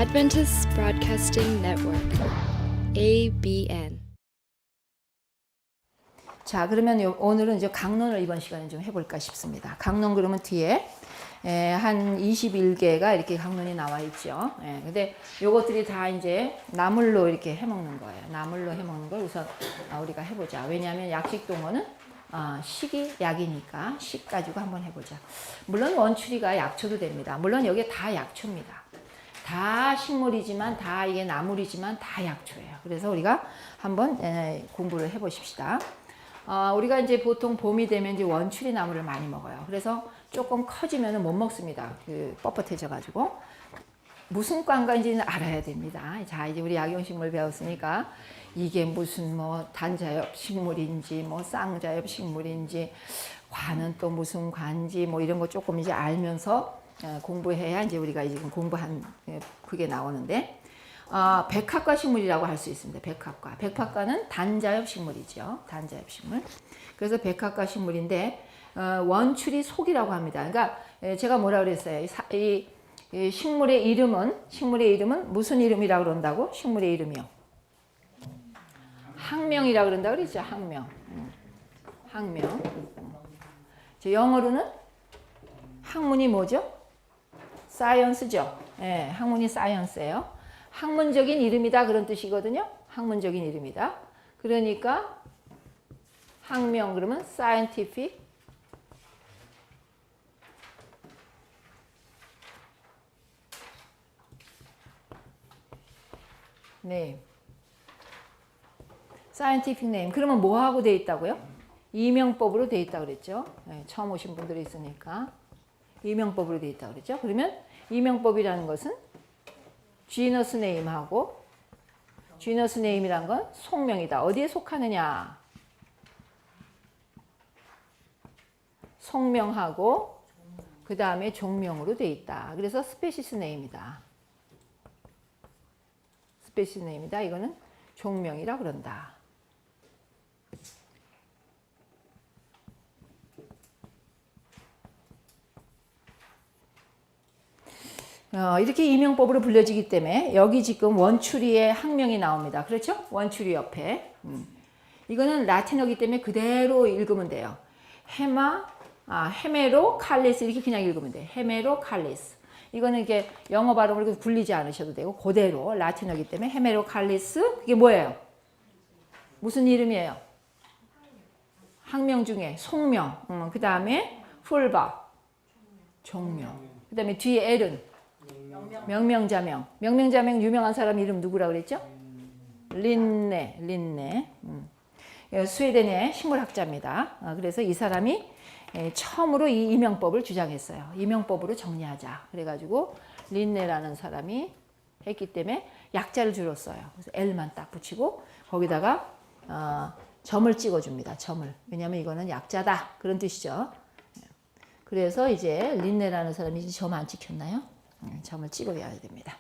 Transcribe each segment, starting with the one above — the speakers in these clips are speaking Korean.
Adventist Broadcasting Network, ABN. 자, 그러면 오늘은 이제 강론을 이번 시간에 좀 해볼까 싶습니다. 강론 그러면 뒤에 한 21개가 이렇게 강론이 나와 있죠. 근데 요것들이 다 이제 나물로 이렇게 해먹는 거예요. 나물로 해먹는 걸 우선 우리가 해보자. 왜냐하면 약식 동어는 식이 약이니까 식 가지고 한번 해보자. 물론 원추리가 약초도 됩니다. 물론 여기에 다 약초입니다. 다 식물이지만 다 이게 나물이지만 다 약초예요. 그래서 우리가 한번 공부를 해보십시다. 우리가 이제 보통 봄이 되면 이제 원추리 나물을 많이 먹어요. 그래서 조금 커지면은 못 먹습니다. 뻣뻣해져 가지고 무슨 과인지는 알아야 됩니다. 자, 이제 우리 약용식물 배웠으니까 이게 무슨 뭐 단자엽 식물인지 뭐 쌍자엽 식물인지 과는 또 무슨 과인지 뭐 이런 거 조금 이제 알면서 공부해야 이제 우리가 지금 공부한 그게 나오는데 백합과 식물이라고 할 수 있습니다. 백합과는 단자엽 식물이죠. 단자엽 식물. 그래서 백합과 식물인데 원추리 속이라고 합니다. 그러니까 제가 뭐라 그랬어요? 이 식물의 이름은 무슨 이름이라고 그런다고? 식물의 이름이요. 학명이라고 그런다 그랬죠. 학명. 영어로는 학문이 뭐죠? 사이언스죠. 학문이 사이언스예요. 학문적인 이름이다 그런 뜻이거든요. 학문적인 이름이다. 그러니까 학명 그러면 scientific name. scientific name. 그러면 뭐하고 돼 있다고요? 이명법으로 돼 있다 그랬죠. 처음 오신 분들이 있으니까 이명법으로 돼 있다 그랬죠. 그러면 이명법이라는 것은 지너스 네임하고 지너스 네임이란 건 속명이다. 어디에 속하느냐? 속명하고 그 다음에 종명으로 돼 있다. 그래서 스페시스 네임이다. 스페시스 네임이다. 이거는 종명이라 그런다. 이렇게 이명법으로 불려지기 때문에 여기 지금 원추리의 학명이 나옵니다. 그렇죠? 원추리 옆에. 이거는 라틴어기 때문에 그대로 읽으면 돼요. 헤메로 칼리스 이렇게 그냥 읽으면 돼. 헤메로 칼리스. 이거는 이게 영어 발음으로 굴리지 않으셔도 되고 그대로 라틴어기 때문에 헤메로 칼리스. 그게 뭐예요? 무슨 이름이에요? 학명 중에 속명. 그 다음에 풀바 종명. 그 다음에 뒤에 L은 명명자명. 명명자명 유명한 사람 이름 누구라 그랬죠? 린네. 스웨덴의 식물학자입니다. 그래서 이 사람이 처음으로 이 이명법을 주장했어요. 이명법으로 정리하자. 그래가지고 린네라는 사람이 했기 때문에 약자를 주로 써요. 그래서 L만 딱 붙이고 거기다가 점을 찍어줍니다. 점을. 왜냐하면 이거는 약자다. 그런 뜻이죠. 그래서 이제 린네라는 사람이 점 안 찍혔나요? 점을 찍어야 됩니다.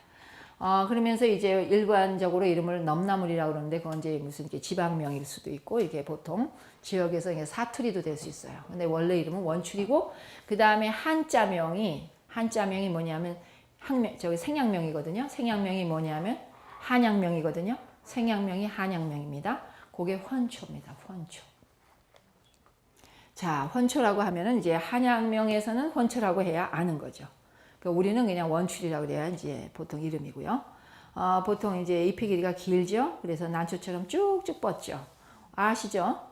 그러면서 이제 일반적으로 이름을 넘나물이라고 그러는데 그건 이제 무슨 지방명일 수도 있고 이게 보통 지역에서 이게 사투리도 될 수 있어요. 근데 원래 이름은 원추리고 그 다음에 한자명이 뭐냐면 생양명이거든요. 생양명이 뭐냐면 한양명이거든요. 생양명이 한양명입니다. 그게 헌초입니다. 헌초. 자, 헌초라고 하면은 이제 한양명에서는 헌초라고 해야 아는 거죠. 우리는 그냥 원추리라고 그래야 이제 보통 이름이고요. 보통 이제 잎의 길이가 길죠. 그래서 난초처럼 쭉쭉 뻗죠. 아시죠?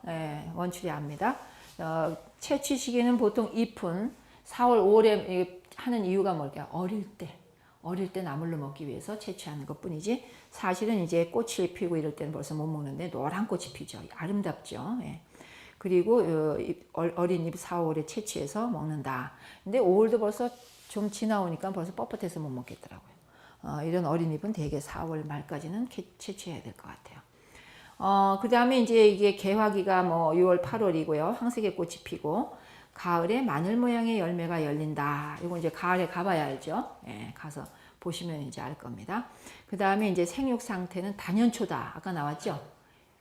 원추리 압니다. 채취 시기는 보통 잎은 4월, 5월에 하는 이유가 뭘까요? 어릴 때 나물로 먹기 위해서 채취하는 것 뿐이지 사실은 이제 꽃이 피고 이럴 때는 벌써 못 먹는데 노란 꽃이 피죠. 아름답죠. 그리고 어린 잎 4, 5월에 채취해서 먹는다. 근데 5월도 벌써 좀 지나오니까 벌써 뻣뻣해서 못 먹겠더라고요. 이런 어린 잎은 대개 4월 말까지는 채취해야 될 것 같아요. 그 다음에 이제 이게 개화기가 뭐 6월, 8월이고요. 황색의 꽃이 피고 가을에 마늘 모양의 열매가 열린다. 이거 이제 가을에 가봐야 알죠. 가서 보시면 이제 알 겁니다. 그 다음에 이제 생육 상태는 단연초다. 아까 나왔죠.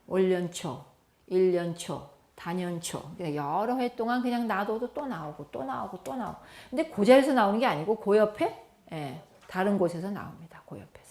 올연초, 일년초. 단연초. 여러 해 동안 그냥 놔둬도 또 나오고. 근데 그 자리에서 나오는 게 아니고 그 옆에 다른 곳에서 나옵니다. 그 옆에서.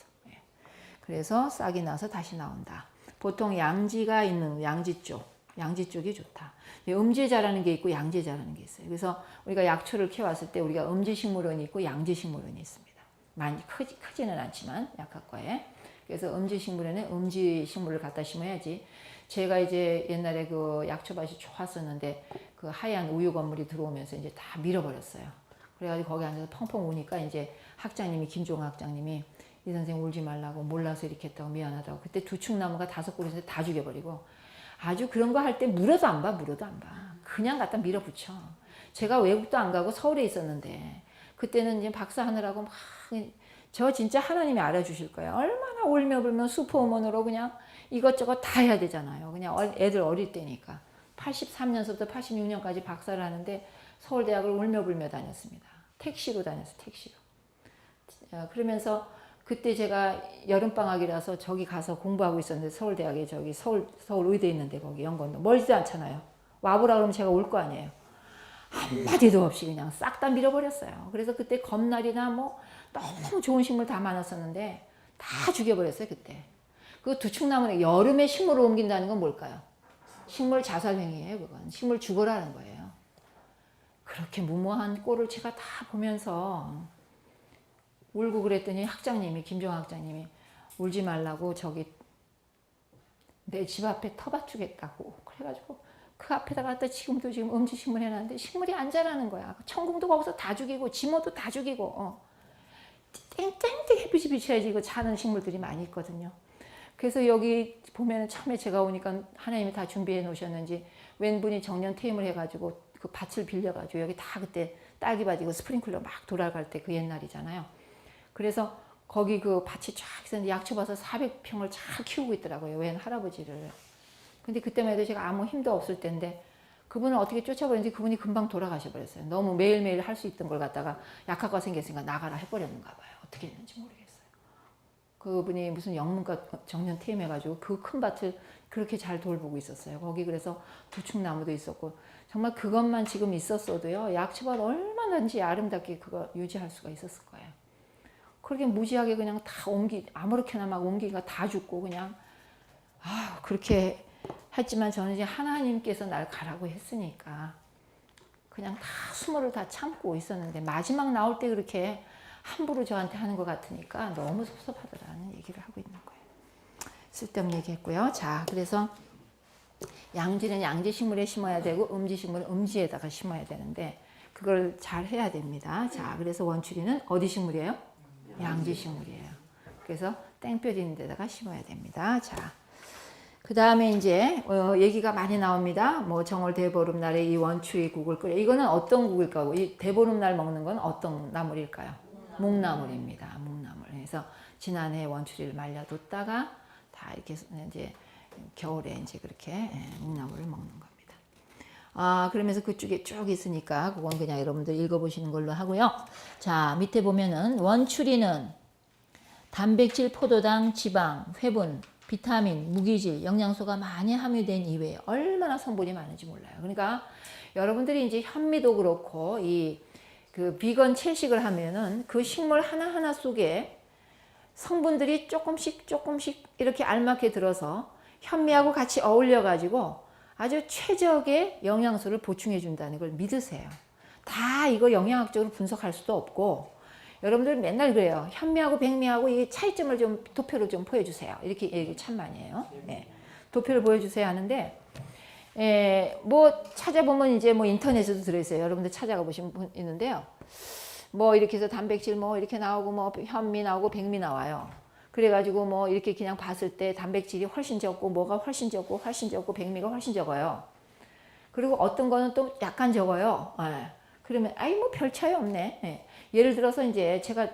그래서 싹이 나서 다시 나온다. 보통 양지가 있는 양지 쪽이 좋다. 음지에 자라는 게 있고 양지에 자라는 게 있어요. 그래서 우리가 약초를 키워왔을 때 우리가 음지식물원이 있고 양지식물원이 있습니다. 많이 크지는 않지만 약학과에. 그래서 음지식물원에 음지식물을 갖다 심어야지. 제가 이제 옛날에 그 약초밭이 좋았었는데 그 하얀 우유 건물이 들어오면서 이제 다 밀어버렸어요. 그래가지고 거기 앉아서 펑펑 우니까 이제 학장님이, 김종학 학장님이 이 선생님 울지 말라고, 몰라서 이렇게 했다고, 미안하다고. 그때 두축나무가 5그루인데 다 죽여버리고, 아주 그런 거 할 때 물어도 안 봐. 그냥 갖다 밀어붙여. 제가 외국도 안 가고 서울에 있었는데 그때는 이제 박사하느라고 막, 저 진짜 하나님이 알아주실 거예요. 얼마나 울며 불며 슈퍼우먼으로 그냥 이것저것 다 해야 되잖아요. 그냥 애들 어릴 때니까. 83년서부터 86년까지 박사를 하는데 서울대학을 울며 불며 다녔습니다. 택시로 다녔어요. 택시로. 그러면서 그때 제가 여름방학이라서 저기 가서 공부하고 있었는데, 서울대학에 저기 서울 의대 있는데 거기 연건도 멀지도 않잖아요. 와보라 그러면 제가 올 거 아니에요. 한마디도 없이 그냥 싹 다 밀어버렸어요. 그래서 그때 검날이나 뭐 너무 좋은 식물 다 많았었는데 다 죽여버렸어요. 그때. 그 두축나무는 여름에 식물을 옮긴다는 건 뭘까요? 식물 자살행위예요. 그건 식물 죽어라는 거예요. 그렇게 무모한 꼴을 제가 다 보면서 울고 그랬더니 학장님이, 김종학 학장님이 울지 말라고 저기 내 집 앞에 터밭 주겠다고 그래가지고 그 앞에다가 갖다 지금도 지금 음지식물 해놨는데 식물이 안 자라는 거야. 천궁도 거기서 다 죽이고 지모도 다 죽이고 땡땡땡 햇빛이 비쳐야지 이거 자는 식물들이 많이 있거든요. 그래서 여기 보면 처음에 제가 오니까 하나님이 다 준비해 놓으셨는지 웬분이 정년 퇴임을 해가지고 그 밭을 빌려가지고 여기 다 그때 딸기밭이고 스프링클러 막 돌아갈 때 그 옛날이잖아요. 그래서 거기 그 밭이 쫙 있었는데 약초밭을 400평을 잘 키우고 있더라고요. 웬 할아버지를. 근데 그때만 해도 제가 아무 힘도 없을 때인데 그분을 어떻게 쫓아버렸는지 그분이 금방 돌아가셔 버렸어요. 너무 매일매일 할 수 있던 걸 갖다가 약학과 생겼으니까 나가라 해버렸는가 봐요. 어떻게 했는지 모르겠어요. 그분이 무슨 영문과 정년 퇴임해가지고 그 큰 밭을 그렇게 잘 돌보고 있었어요. 거기 그래서 두축나무도 있었고 정말 그것만 지금 있었어도요. 약초밭 얼마든지 아름답게 그거 유지할 수가 있었을 거예요. 그렇게 무지하게 그냥 다 아무렇게나 막 옮기니까 다 죽고 그냥 그렇게 했지만 저는 이제 하나님께서 날 가라고 했으니까 그냥 다 수모를 다 참고 있었는데 마지막 나올 때 그렇게 함부로 저한테 하는 것 같으니까 너무 섭섭하더라는 얘기를 하고 있는 거예요. 쓸데없는 얘기했고요. 자, 그래서 양지는 양지식물에 심어야 되고 음지식물은 음지에다가 심어야 되는데 그걸 잘 해야 됩니다. 자, 그래서 원추리는 어디 식물이에요? 양지식물이에요. 그래서 땡볕 있는 데다가 심어야 됩니다. 자, 그 다음에 이제 얘기가 많이 나옵니다. 뭐 정월 대보름날에 이 원추리 국을 끓여. 이거는 어떤 국일까요? 이 대보름날 먹는 건 어떤 나물일까요? 묵나물입니다. 묵나물. 그래서 지난해 원추리를 말려뒀다가 다 이렇게 이제 겨울에 이제 그렇게 묵나물을 먹는 겁니다. 그러면서 그쪽에 쭉 있으니까 그건 그냥 여러분들 읽어보시는 걸로 하고요. 자, 밑에 보면은 원추리는 단백질, 포도당, 지방, 회분, 비타민, 무기질, 영양소가 많이 함유된 이외에 얼마나 성분이 많은지 몰라요. 그러니까 여러분들이 이제 현미도 그렇고 그 비건 채식을 하면은 그 식물 하나하나 속에 성분들이 조금씩 이렇게 알맞게 들어서 현미하고 같이 어울려 가지고 아주 최적의 영양소를 보충해 준다는 걸 믿으세요. 다 이거 영양학적으로 분석할 수도 없고 여러분들 맨날 그래요. 현미하고 백미하고 이 차이점을 좀 도표로 좀 보여주세요. 이렇게 얘기 참 많이 해요. 도표를 보여주세요 하는데 뭐 찾아보면 이제 뭐 인터넷에도 들어있어요. 여러분들 찾아가 보시면 있는데요. 뭐 이렇게 해서 단백질 뭐 이렇게 나오고 뭐 현미 나오고 백미 나와요. 그래가지고 뭐 이렇게 그냥 봤을 때 단백질이 훨씬 적고 뭐가 훨씬 적고 백미가 훨씬 적어요. 그리고 어떤 거는 또 약간 적어요. 그러면 뭐 별 차이 없네. 예를 들어서 이제 제가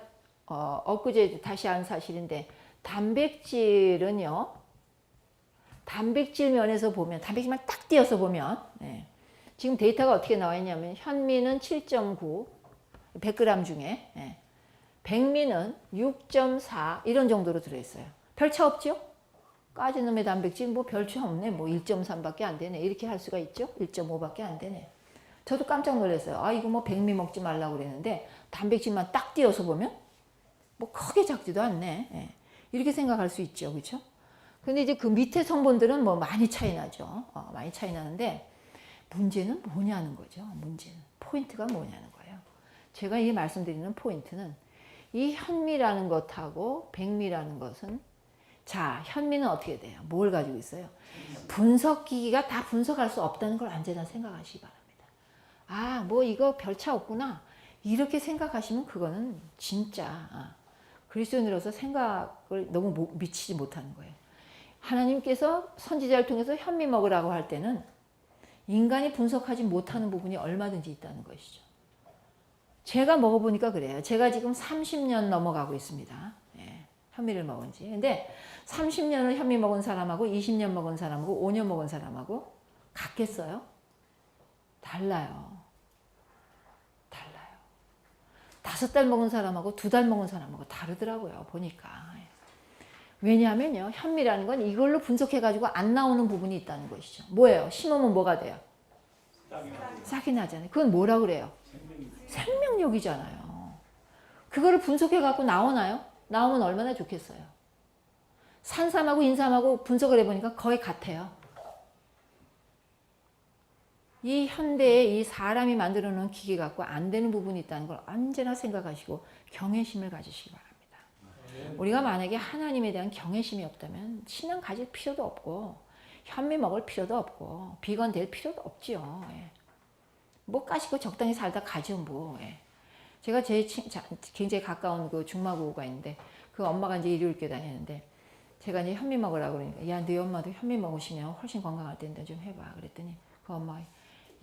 엊그제 다시 안 사실인데 단백질은요. 단백질 면에서 보면 단백질만 딱 띄어서 보면 지금 데이터가 어떻게 나와 있냐면 현미는 7.9 100g 중에 백미는 6.4 이런 정도로 들어있어요. 별 차 없죠? 까진 놈의 단백질 뭐 별 차 없네. 뭐 1.3밖에 안 되네. 이렇게 할 수가 있죠? 1.5밖에 안 되네. 저도 깜짝 놀랐어요. 이거 뭐 백미 먹지 말라고 그랬는데 단백질만 딱 띄어서 보면 뭐 크게 작지도 않네. 이렇게 생각할 수 있죠. 그렇죠? 근데 이제 그 밑에 성분들은 뭐 많이 차이 나죠. 많이 차이 나는데 문제는 뭐냐는 거죠. 문제는. 포인트가 뭐냐는 거예요. 제가 이 말씀드리는 포인트는 이 현미라는 것하고 백미라는 것은 자, 현미는 어떻게 돼요? 뭘 가지고 있어요? 분석기기가 다 분석할 수 없다는 걸 언제나 생각하시기 바랍니다. 아, 뭐 이거 별차 없구나. 이렇게 생각하시면 그거는 진짜 그리스도인으로서 생각을 너무 미치지 못하는 거예요. 하나님께서 선지자를 통해서 현미 먹으라고 할 때는 인간이 분석하지 못하는 부분이 얼마든지 있다는 것이죠. 제가 먹어보니까 그래요. 제가 지금 30년 넘어가고 있습니다. 예, 현미를 먹은 지. 근데 30년을 현미 먹은 사람하고 20년 먹은 사람하고 5년 먹은 사람하고 같겠어요? 달라요. 달라요. 5달 먹은 사람하고 2달 먹은 사람하고 다르더라고요. 보니까. 왜냐하면요. 현미라는 건 이걸로 분석해가지고 안 나오는 부분이 있다는 것이죠. 뭐예요? 심으면 뭐가 돼요? 싹이 나잖아요. 그건 뭐라 그래요? 생명력이잖아요. 그거를 분석해갖고 나오나요? 나오면 얼마나 좋겠어요. 산삼하고 인삼하고 분석을 해보니까 거의 같아요. 이 현대에 이 사람이 만들어 놓은 기계 갖고 안 되는 부분이 있다는 걸 언제나 생각하시고 경외심을 가지시기 바랍니다. 우리가 만약에 하나님에 대한 경외심이 없다면 신앙 가질 필요도 없고 현미 먹을 필요도 없고 비건 될 필요도 없지요. 예. 뭐 까시고 적당히 살다 가죠 뭐. 예. 제가 제 굉장히 가까운 그 중마고가 있는데 그 엄마가 이제 일요일교회 다니는데 제가 이제 현미 먹으라고 그러니까 야, 네 엄마도 현미 먹으시면 훨씬 건강할 텐데 좀 해봐. 그랬더니 그 엄마가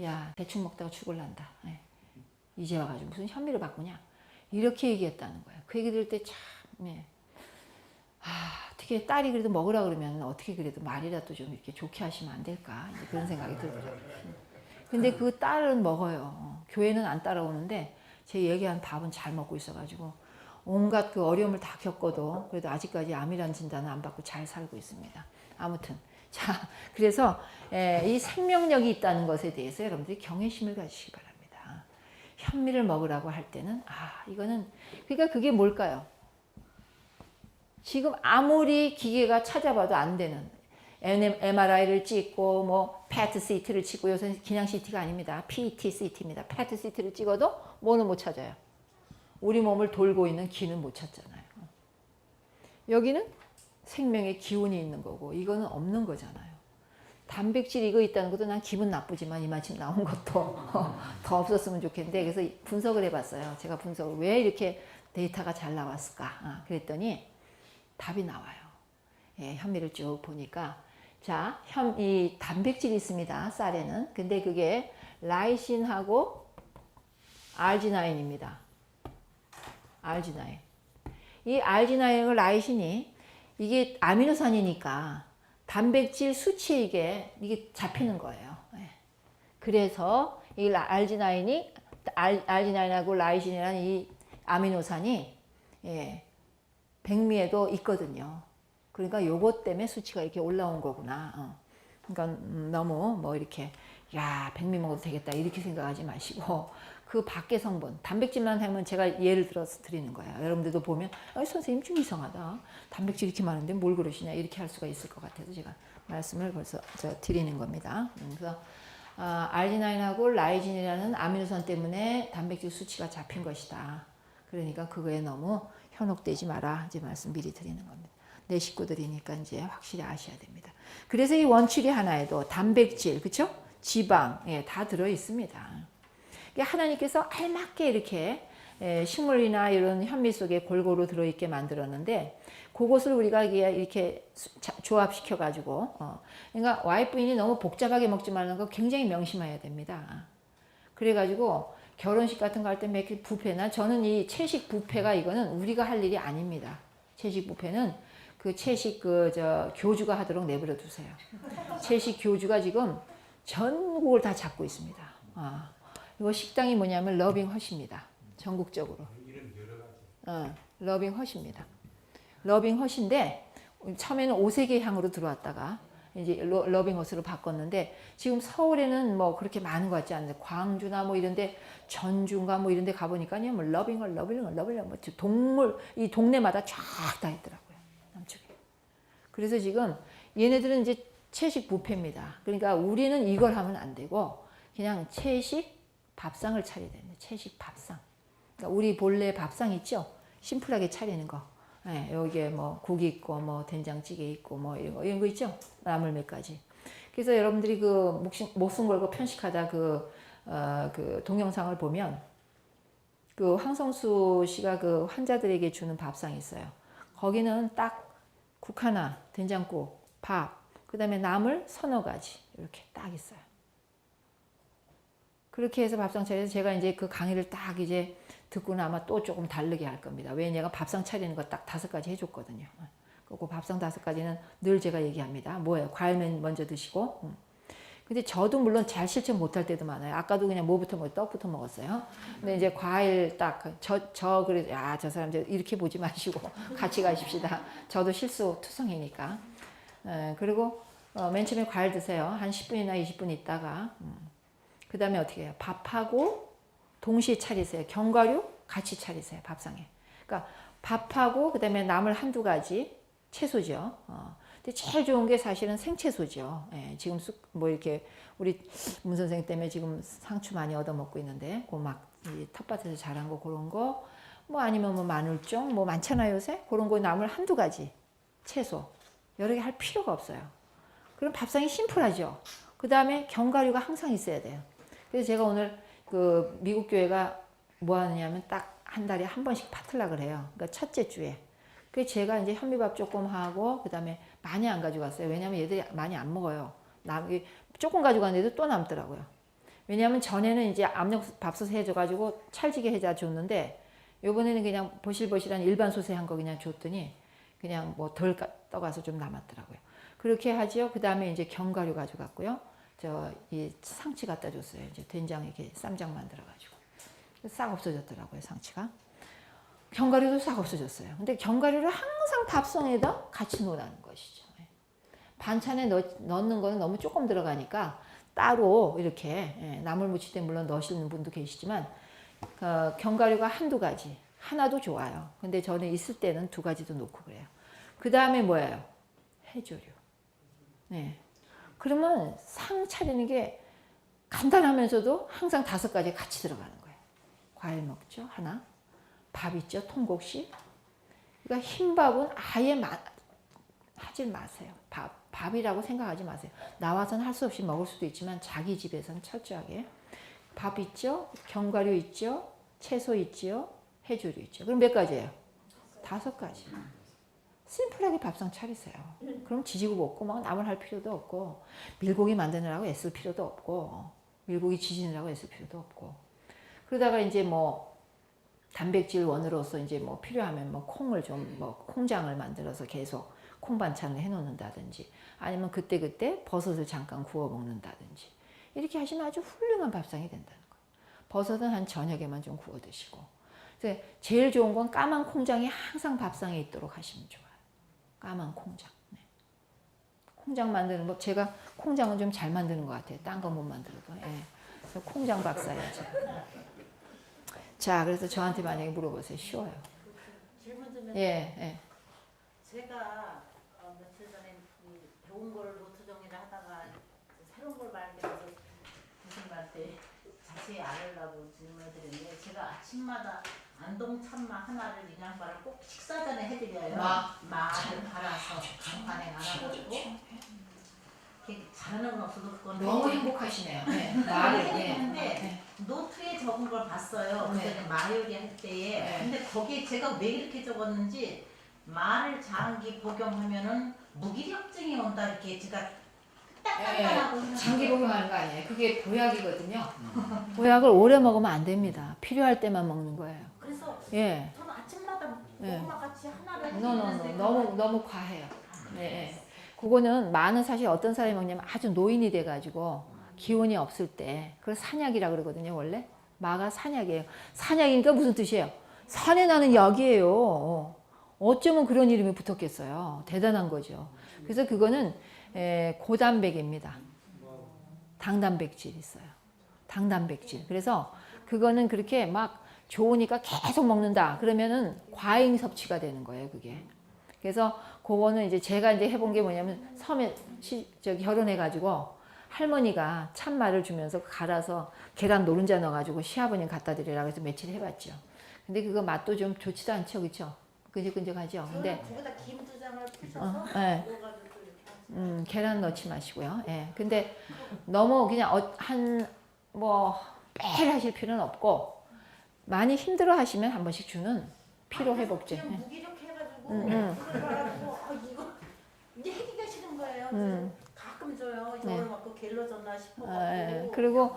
야, 대충 먹다가 죽을란다. 예. 이제 와가지고 무슨 현미를 바꾸냐. 이렇게 얘기했다는 거예요. 그 얘기 들을 때 참, 예. 어떻게 딸이 그래도 먹으라 그러면 어떻게 그래도 말이라도 좀 이렇게 좋게 하시면 안 될까. 이제 그런 생각이 들더라고요. 근데 그 딸은 먹어요. 교회는 안 따라오는데 제 얘기한 밥은 잘 먹고 있어가지고 온갖 그 어려움을 다 겪어도 그래도 아직까지 암이란 진단은 안 받고 잘 살고 있습니다. 아무튼. 자, 그래서 이 생명력이 있다는 것에 대해서 여러분들이 경외심을 가지시기 바랍니다. 현미를 먹으라고 할 때는 이거는 그러니까 그게 뭘까요? 지금 아무리 기계가 찾아봐도 안 되는 MRI를 찍고 뭐 PET CT를 찍고 요새는 그냥 CT가 아닙니다. PET CT입니다. PET CT를 찍어도 뭐는 못 찾아요. 우리 몸을 돌고 있는 기는 못 찾잖아요. 여기는 생명의 기운이 있는 거고 이거는 없는 거잖아요. 단백질 이거 있다는 것도 난 기분 나쁘지만 이만큼 나온 것도 더 없었으면 좋겠는데 그래서 분석을 해봤어요. 제가 분석을 왜 이렇게 데이터가 잘 나왔을까 그랬더니 답이 나와요. 예, 현미를 쭉 보니까 자, 이 단백질이 있습니다. 쌀에는. 근데 그게 라이신하고 알지나인입니다. 알지나인. 이 알지나인과 라이신이 이게 아미노산이니까 단백질 수치에 이게 잡히는 거예요. 예. 그래서 이 알지나인하고 라이신이라는 이 아미노산이 백미에도 있거든요. 그러니까 요것 때문에 수치가 이렇게 올라온 거구나. 그러니까 너무 뭐 이렇게 야, 백미 먹어도 되겠다 이렇게 생각하지 마시고 그 밖의 성분, 단백질만 하면 제가 예를 들어서 드리는 거예요. 여러분들도 보면 선생님 좀 이상하다. 단백질 이렇게 많은데 뭘 그러시냐 이렇게 할 수가 있을 것 같아서 제가 말씀을 벌써 드리는 겁니다. 그래서 알지나인하고 라이진이라는 아미노산 때문에 단백질 수치가 잡힌 것이다. 그러니까 그거에 너무 현혹되지 마라. 이제 말씀 미리 드리는 겁니다. 내 식구들이니까 이제 확실히 아셔야 됩니다. 그래서 이 원칙이 하나에도 단백질, 그렇죠? 지방, 다 들어 있습니다. 하나님께서 알맞게 이렇게 식물이나 이런 현미 속에 골고루 들어 있게 만들었는데 그것을 우리가 이렇게 조합시켜 가지고 그러니까 와이프인이 너무 복잡하게 먹지 말는 거 굉장히 명심해야 됩니다. 그래 가지고 결혼식 같은 거 할 때 매일 뷔페나 저는 이 채식 뷔페가 이거는 우리가 할 일이 아닙니다. 채식 뷔페는 그 채식 교주가 하도록 내버려 두세요. 채식 교주가 지금 전국을 다 잡고 있습니다. 이거 식당이 뭐냐면 러빙헛입니다. 전국적으로. 러빙헛입니다. 러빙헛인데 처음에는 오색의 향으로 들어왔다가 이제 러빙헛으로 바꿨는데 지금 서울에는 뭐 그렇게 많은 것 같지 않는데 광주나 뭐 이런데 전주인가 뭐 이런데 가보니까요 뭐 러빙헛 뭐 동물 이 동네마다 쫙 다 있더라고요. 그래서 지금 얘네들은 이제 채식 뷔페입니다. 그러니까 우리는 이걸 하면 안 되고 그냥 채식 밥상을 차려야 됩니다. 채식 밥상. 그러니까 우리 본래 밥상 있죠? 심플하게 차리는 거. 예, 여기에 뭐 국이 있고 뭐 된장찌개 있고 뭐 이런 거 있죠? 나물 몇 가지. 그래서 여러분들이 그 목숨 걸고 편식하다 그 동영상을 보면 그 황성수 씨가 그 환자들에게 주는 밥상이 있어요. 거기는 딱 국 하나, 된장국, 밥, 그 다음에 나물 서너 가지 이렇게 딱 있어요. 그렇게 해서 밥상 차려서 제가 이제 그 강의를 딱 이제 듣고는 아마 또 조금 다르게 할 겁니다. 왜 내가 밥상 차리는 거 딱 5가지 해줬거든요. 그 밥상 5가지는 늘 제가 얘기합니다. 뭐예요? 과일만 먼저 드시고. 근데 저도 물론 잘 실천 못할 때도 많아요. 아까도 그냥 뭐부터 먹었어요? 떡부터 먹었어요. 근데 이제 과일 딱, 그래, 저 사람 이렇게 보지 마시고 같이 가십시다. 저도 실수 투성이니까. 그리고 맨 처음에 과일 드세요. 한 10분이나 20분 있다가. 그 다음에 어떻게 해요? 밥하고 동시에 차리세요. 견과류 같이 차리세요. 밥상에. 그러니까 밥하고 그 다음에 나물 한두 가지 채소죠. 근데 제일 좋은 게 사실은 생채소죠. 예, 지금 뭐 이렇게 우리 문 선생님 때문에 지금 상추 많이 얻어먹고 있는데, 그 막 텃밭에서 자란 거 그런 거, 뭐 아니면 뭐 마늘종 뭐 많잖아요 요새. 그런 거 나물 한두 가지 채소 여러 개 할 필요가 없어요. 그럼 밥상이 심플하죠. 그 다음에 견과류가 항상 있어야 돼요. 그래서 제가 오늘 그 미국 교회가 뭐 하느냐면 딱 한 달에 한 번씩 파틀라 그래요. 그러니까 첫째 주에. 그래서 제가 이제 현미밥 조금 하고, 그 다음에 많이 안 가져갔어요. 왜냐면 얘들이 많이 안 먹어요. 조금 가져갔는데도 또 남더라고요. 왜냐면 전에는 이제 압력밥솥 해줘가지고 찰지게 해자 줬는데, 요번에는 그냥 보실보실한 일반 솥에 한 거 그냥 줬더니, 그냥 뭐 덜 떠가서 좀 남았더라고요. 그렇게 하지요. 그 다음에 이제 견과류 가져갔고요. 이 상치 갖다 줬어요. 이제 된장 이렇게 쌈장 만들어가지고. 싹 없어졌더라고요, 상치가. 견과류도 싹 없어졌어요. 근데 견과류를 항상 밥상에다 같이 놓으라는 것이죠. 반찬에 넣는 거는 너무 조금 들어가니까 따로 이렇게 나물 무칠 때 물론 넣으시는 분도 계시지만 견과류가 한두 가지, 하나도 좋아요. 근데 저는 있을 때는 2가지도 놓고 그래요. 그 다음에 뭐예요? 해조류. 네. 그러면 상 차리는 게 간단하면서도 항상 5가지 같이 들어가는 거예요. 과일 먹죠, 하나. 밥 있죠, 통곡시. 그러니까 흰밥은 아예 하지 마세요. 밥이라고 생각하지 마세요. 나와서는 할 수 없이 먹을 수도 있지만 자기 집에서는 철저하게. 밥 있죠, 견과류 있죠, 채소 있죠, 해조류 있죠. 그럼 몇 가지예요? 5가지. 심플하게 밥상 차리세요. 그럼 지지고 먹고 막 나물 할 필요도 없고, 밀고기 만드느라고 애쓸 필요도 없고, 밀고기 지지느라고 애쓸 필요도 없고. 그러다가 이제 뭐 단백질 원으로서 이제 뭐 필요하면 뭐 콩을 좀 뭐 콩장을 만들어서 계속 콩 반찬을 해 놓는다든지, 아니면 그때그때 버섯을 잠깐 구워 먹는다든지, 이렇게 하시면 아주 훌륭한 밥상이 된다는 거예요. 버섯은 한 저녁에만 좀 구워 드시고. 그래서 제일 좋은 건 까만 콩장이 항상 밥상에 있도록 하시면 좋아요. 까만 콩장. 네. 콩장 만드는 법, 제가 콩장은 좀 잘 만드는 것 같아요. 딴 건 못 만들어도. 예. 그래서 콩장 박사예요. 자, 그래서 저한테 만약에 물어보세요. 쉬워요. 질문 좀 예, 예. 제가 며칠 전에 배운 걸 노트 정리를 하다가 새로운 걸 발견해서 교수님한테 자세히 알으려고 질문을 드렸는데, 제가 아침마다 안동 참마 하나를 양파를 꼭 식사 전에 해드려요. 마를 갈아서 간판에 갈아가지고. 이렇게 잘하는 건 없어도 그건 너무 행복하시네요. 네. 말을 말을, 했는데 네. 노트에 적은 걸 봤어요. 네. 그때 마요리 할 때에. 네. 근데 거기에 제가 왜 이렇게 적었는지, 말을 장기 복용하면은 무기력증이 온다, 이렇게 제가 딱딱하고 네. 장기 복용하는 거 아니에요. 그게 보약이거든요. 보약을 오래 먹으면 안 됩니다. 필요할 때만 먹는 거예요. 그래서 예. 저는 아침마다 네. 고구마 같이 하나를 노노노. 해드리는데 너무 과해요. 네. 그거는 마는 사실 어떤 사람이 먹냐면 아주 노인이 돼가지고 기운이 없을 때, 그걸 산약이라 그러거든요. 원래 마가 산약이에요. 산약이니까 무슨 뜻이에요? 산에 나는 약이에요. 어쩌면 그런 이름이 붙었겠어요. 대단한 거죠. 그래서 그거는 고단백입니다. 당단백질 있어요. 당단백질. 그래서 그거는 그렇게 막 좋으니까 계속 먹는다. 그러면은 과잉 섭취가 되는 거예요, 그게. 그래서 그거는 이제 제가 이제 해본 게 뭐냐면 섬에 결혼해가지고 할머니가 참말을 주면서 갈아서 계란 노른자 넣어가지고 시아버님 갖다 드리라고 해서 며칠 해봤죠. 근데 그거 맛도 좀 좋지도 않죠, 그렇죠? 끈적끈적하죠. 근데 거기다 김두장을 푸셔서 예. 넣어가지고 또 이렇게 하시죠. 계란 넣지 마시고요. 예. 근데 너무 그냥 뭐 매일 하실 필요는 없고 많이 힘들어 하시면 한 번씩 주는 피로 회복제. 그냥 무기력해 해가지고 그걸 말하고 이거 이제 해기가 싫은 거예요. 가끔 줘요. 저걸 막 갤러졌나 싶어가지고. 그리고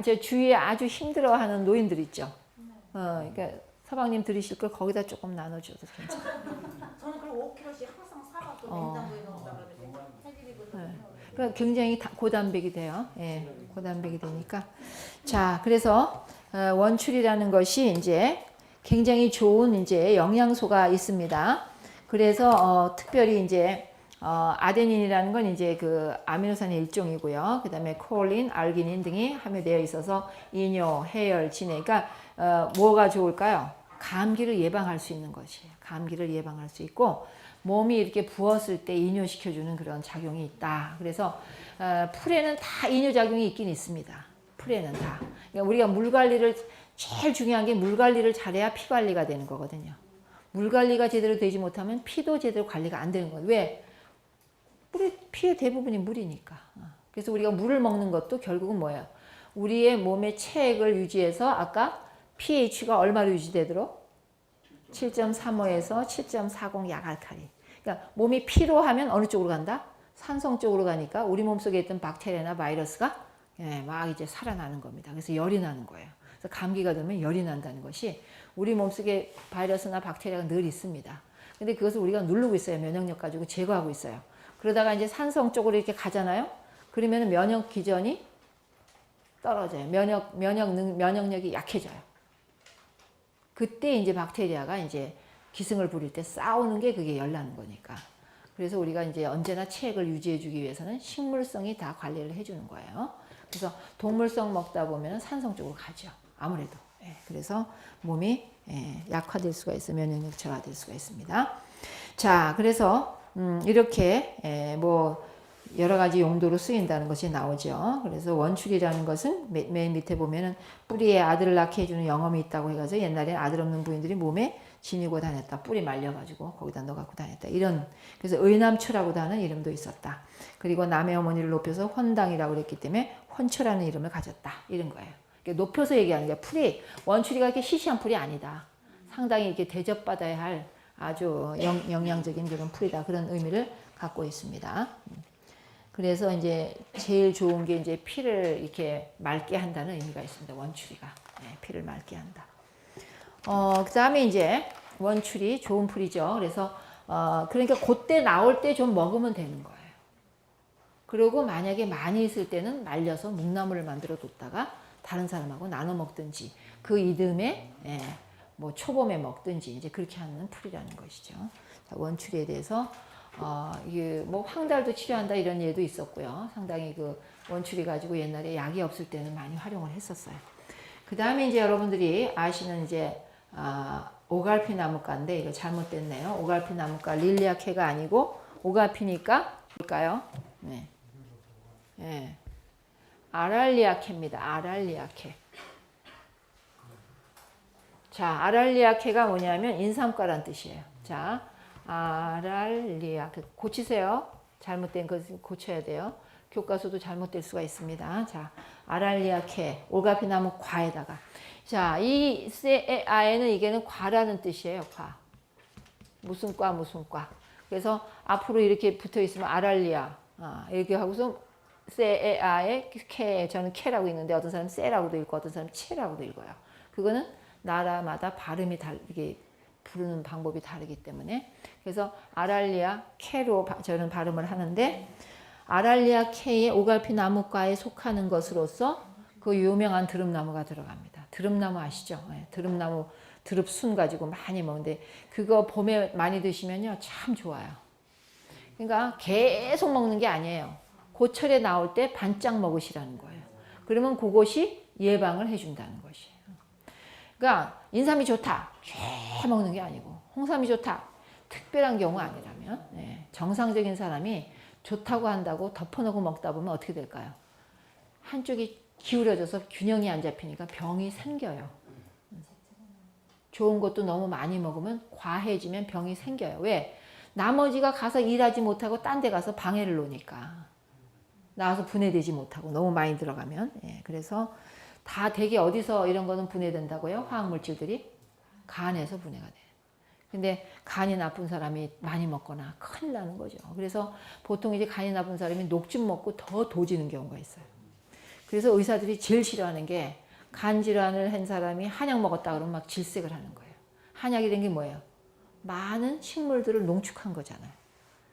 제 주위에 아주 힘들어하는 노인들 있죠. 그러니까 서방님 들으실 걸 거기다 조금 나눠줘도 괜찮아요. 저는 그걸 5kg씩 항상 사갖고 냉장고에 넣어다가 해드리거든요. 그러니까 굉장히 고단백이 돼요. 예, 고단백이 되니까. 자, 그래서 원추리라는 것이 이제 굉장히 좋은 이제 영양소가 있습니다. 그래서 특별히 이제 아데닌이라는 건 이제 그 아미노산의 일종이고요. 그다음에 콜린, 알기닌 등이 함유되어 있어서 이뇨, 해열, 진해. 그러니까 뭐가 좋을까요? 감기를 예방할 수 있는 것이에요. 감기를 예방할 수 있고 몸이 이렇게 부었을 때 이뇨시켜주는 그런 작용이 있다. 그래서 풀에는 다 이뇨작용이 있긴 있습니다. 풀에는 다. 그러니까 우리가 물 관리를 제일 중요한 게 물 관리를 잘해야 피 관리가 되는 거거든요. 물 관리가 제대로 되지 못하면 피도 제대로 관리가 안 되는 거예요. 왜? 피의 대부분이 물이니까. 그래서 우리가 물을 먹는 것도 결국은 뭐예요? 우리의 몸의 체액을 유지해서 아까 pH가 얼마로 유지되도록? 7.35에서 7.40 약알칼리. 그러니까 몸이 피로하면 어느 쪽으로 간다? 산성 쪽으로 가니까 우리 몸속에 있던 박테리아나 바이러스가 막 이제 살아나는 겁니다. 그래서 열이 나는 거예요. 그래서 감기가 들면 열이 난다는 것이 우리 몸속에 바이러스나 박테리아가 늘 있습니다. 근데 그것을 우리가 누르고 있어요. 면역력 가지고 제거하고 있어요. 그러다가 이제 산성 쪽으로 이렇게 가잖아요. 그러면 면역 기전이 떨어져요. 면역력이 약해져요. 그때 이제 박테리아가 이제 기승을 부릴 때 싸우는 게 그게 열나는 거니까. 그래서 우리가 이제 언제나 체액을 유지해 주기 위해서는 식물성이 다 관리를 해 주는 거예요. 그래서 동물성 먹다 보면 산성 쪽으로 가죠. 아무래도. 그래서 몸이 약화될 수가 있어요. 면역력 저하될 수가 있습니다. 자, 그래서 이렇게 뭐 여러 가지 용도로 쓰인다는 것이 나오죠. 그래서 원출이라는 것은 맨 밑에 보면은 뿌리에 아들을 낳게 해주는 영험이 있다고 해가지고 옛날에 아들 없는 부인들이 몸에 지니고 다녔다. 뿌리 말려가지고 거기다 넣어갖고 다녔다. 이런 그래서 의남초라고도 하는 이름도 있었다. 그리고 남의 어머니를 높여서 헌당이라고 그랬기 때문에 헌초라는 이름을 가졌다. 이런 거예요. 높여서 얘기하는 게 풀이 원추리가 이렇게 시시한 풀이 아니다. 상당히 이렇게 대접받아야 할 아주 영양적인 그런 풀이다. 그런 의미를 갖고 있습니다. 그래서 이제 제일 좋은 게 이제 피를 이렇게 맑게 한다는 의미가 있습니다. 원추리가. 피를 맑게 한다. 그 다음에 이제 원추리 좋은 풀이죠. 그래서 그러니까 그때 나올 때 좀 먹으면 되는 거예요. 그리고 만약에 많이 있을 때는 말려서 묵나물을 만들어 뒀다가 다른 사람하고 나눠 먹든지 그 이듬해 뭐 초봄에 먹든지 이제 그렇게 하는 풀이라는 것이죠. 자, 원추리에 대해서 이게 뭐 황달도 치료한다 이런 예도 있었고요. 상당히 그 원추리 가지고 옛날에 약이 없을 때는 많이 활용을 했었어요. 그 다음에 이제 여러분들이 아시는 이제 오갈피 나무가인데 이거 잘못됐네요. 오갈피 나무가 릴리아케가 아니고 오갈피니까 뭘까요? 아랄리아케입니다. 아랄리아케. 자, 아랄리아케가 뭐냐면 인삼과란 뜻이에요. 자, 아랄리아케 고치세요. 잘못된 것을 고쳐야 돼요. 교과서도 잘못될 수가 있습니다. 자, 아랄리아케 오갈피 나무 과에다가 자, 이 세아에는 이게는 과라는 뜻이에요. 과. 무슨 과 무슨 과. 그래서 앞으로 이렇게 붙어 있으면 아랄리아 이렇게 하고서 세아에 케 저는 케라고 읽는데 어떤 사람은 세라고도 읽고 어떤 사람은 체라고도 읽어요. 그거는 나라마다 발음이 이게 부르는 방법이 다르기 때문에 그래서 아랄리아 케로 저는 발음을 하는데 아랄리아 케의 오갈피 나무과에 속하는 것으로서 그 유명한 드릅나무가 들어갑니다. 드릅나무 아시죠? 드릅나무 드릅순 가지고 많이 먹는데 그거 봄에 많이 드시면요 참 좋아요. 그러니까 계속 먹는 게 아니에요. 고철에 나올 때 반짝 먹으시라는 거예요. 그러면 그것이 예방을 해준다는 것이에요. 그러니까 인삼이 좋다. 쫙 먹는 게 아니고 홍삼이 좋다. 특별한 경우 아니라면 정상적인 사람이 좋다고 한다고 덮어놓고 먹다 보면 어떻게 될까요? 한쪽이 기울어져서 균형이 안 잡히니까 병이 생겨요. 좋은 것도 너무 많이 먹으면 과해지면 병이 생겨요. 왜? 나머지가 가서 일하지 못하고 딴 데 가서 방해를 놓으니까. 나와서 분해되지 못하고 너무 많이 들어가면. 그래서 다 되게 어디서 이런 거는 분해된다고요? 화학물질들이? 간에서 분해가 돼요. 근데 간이 나쁜 사람이 많이 먹거나 큰일 나는 거죠. 그래서 보통 이제 간이 나쁜 사람이 녹즙 먹고 더 도지는 경우가 있어요. 그래서 의사들이 제일 싫어하는 게 간 질환을 한 사람이 한약 먹었다 그러면 막 질색을 하는 거예요. 한약이 된 게 뭐예요? 많은 식물들을 농축한 거잖아요.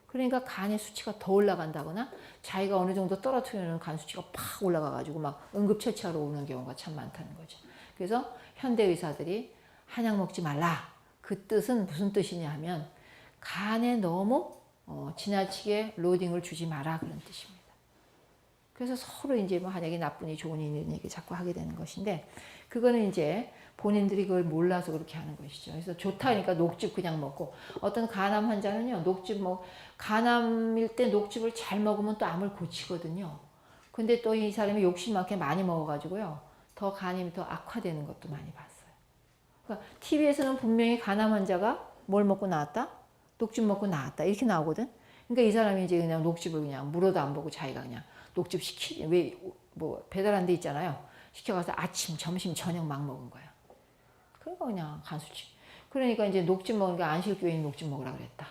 그러니까 간의 수치가 더 올라간다거나 자기가 어느 정도 떨어뜨리면 간 수치가 팍 올라가가지고 막 응급처치하러 오는 경우가 참 많다는 거죠. 그래서 현대 의사들이 한약 먹지 말라. 그 뜻은 무슨 뜻이냐 하면 간에 너무 지나치게 로딩을 주지 마라 그런 뜻입니다. 그래서 서로 이제 뭐 한약이 나쁘니 좋으니 이런 얘기 자꾸 하게 되는 것인데 그거는 이제 본인들이 그걸 몰라서 그렇게 하는 것이죠. 그래서 좋다 하니까 녹즙 그냥 먹고 어떤 간암 환자는요 녹즙 간암일 때 녹즙을 잘 먹으면 또 암을 고치거든요. 근데 또 이 사람이 욕심 많게 많이 먹어가지고요 더 간이 더 악화되는 것도 많이 봤어요. 그러니까 TV에서는 분명히 간암 환자가 뭘 먹고 나왔다? 녹즙 먹고 나왔다 이렇게 나오거든. 그러니까 이 사람이 이제 그냥 녹즙을 그냥 물어도 안 보고 자기가 그냥 녹즙 왜 뭐 배달한 데 있잖아요. 시켜가서 아침, 점심, 저녁 막 먹은 거야. 그러니까 그냥 간수치. 그러니까 이제 녹즙 먹으니까 안식교인 녹즙 먹으라 그랬다.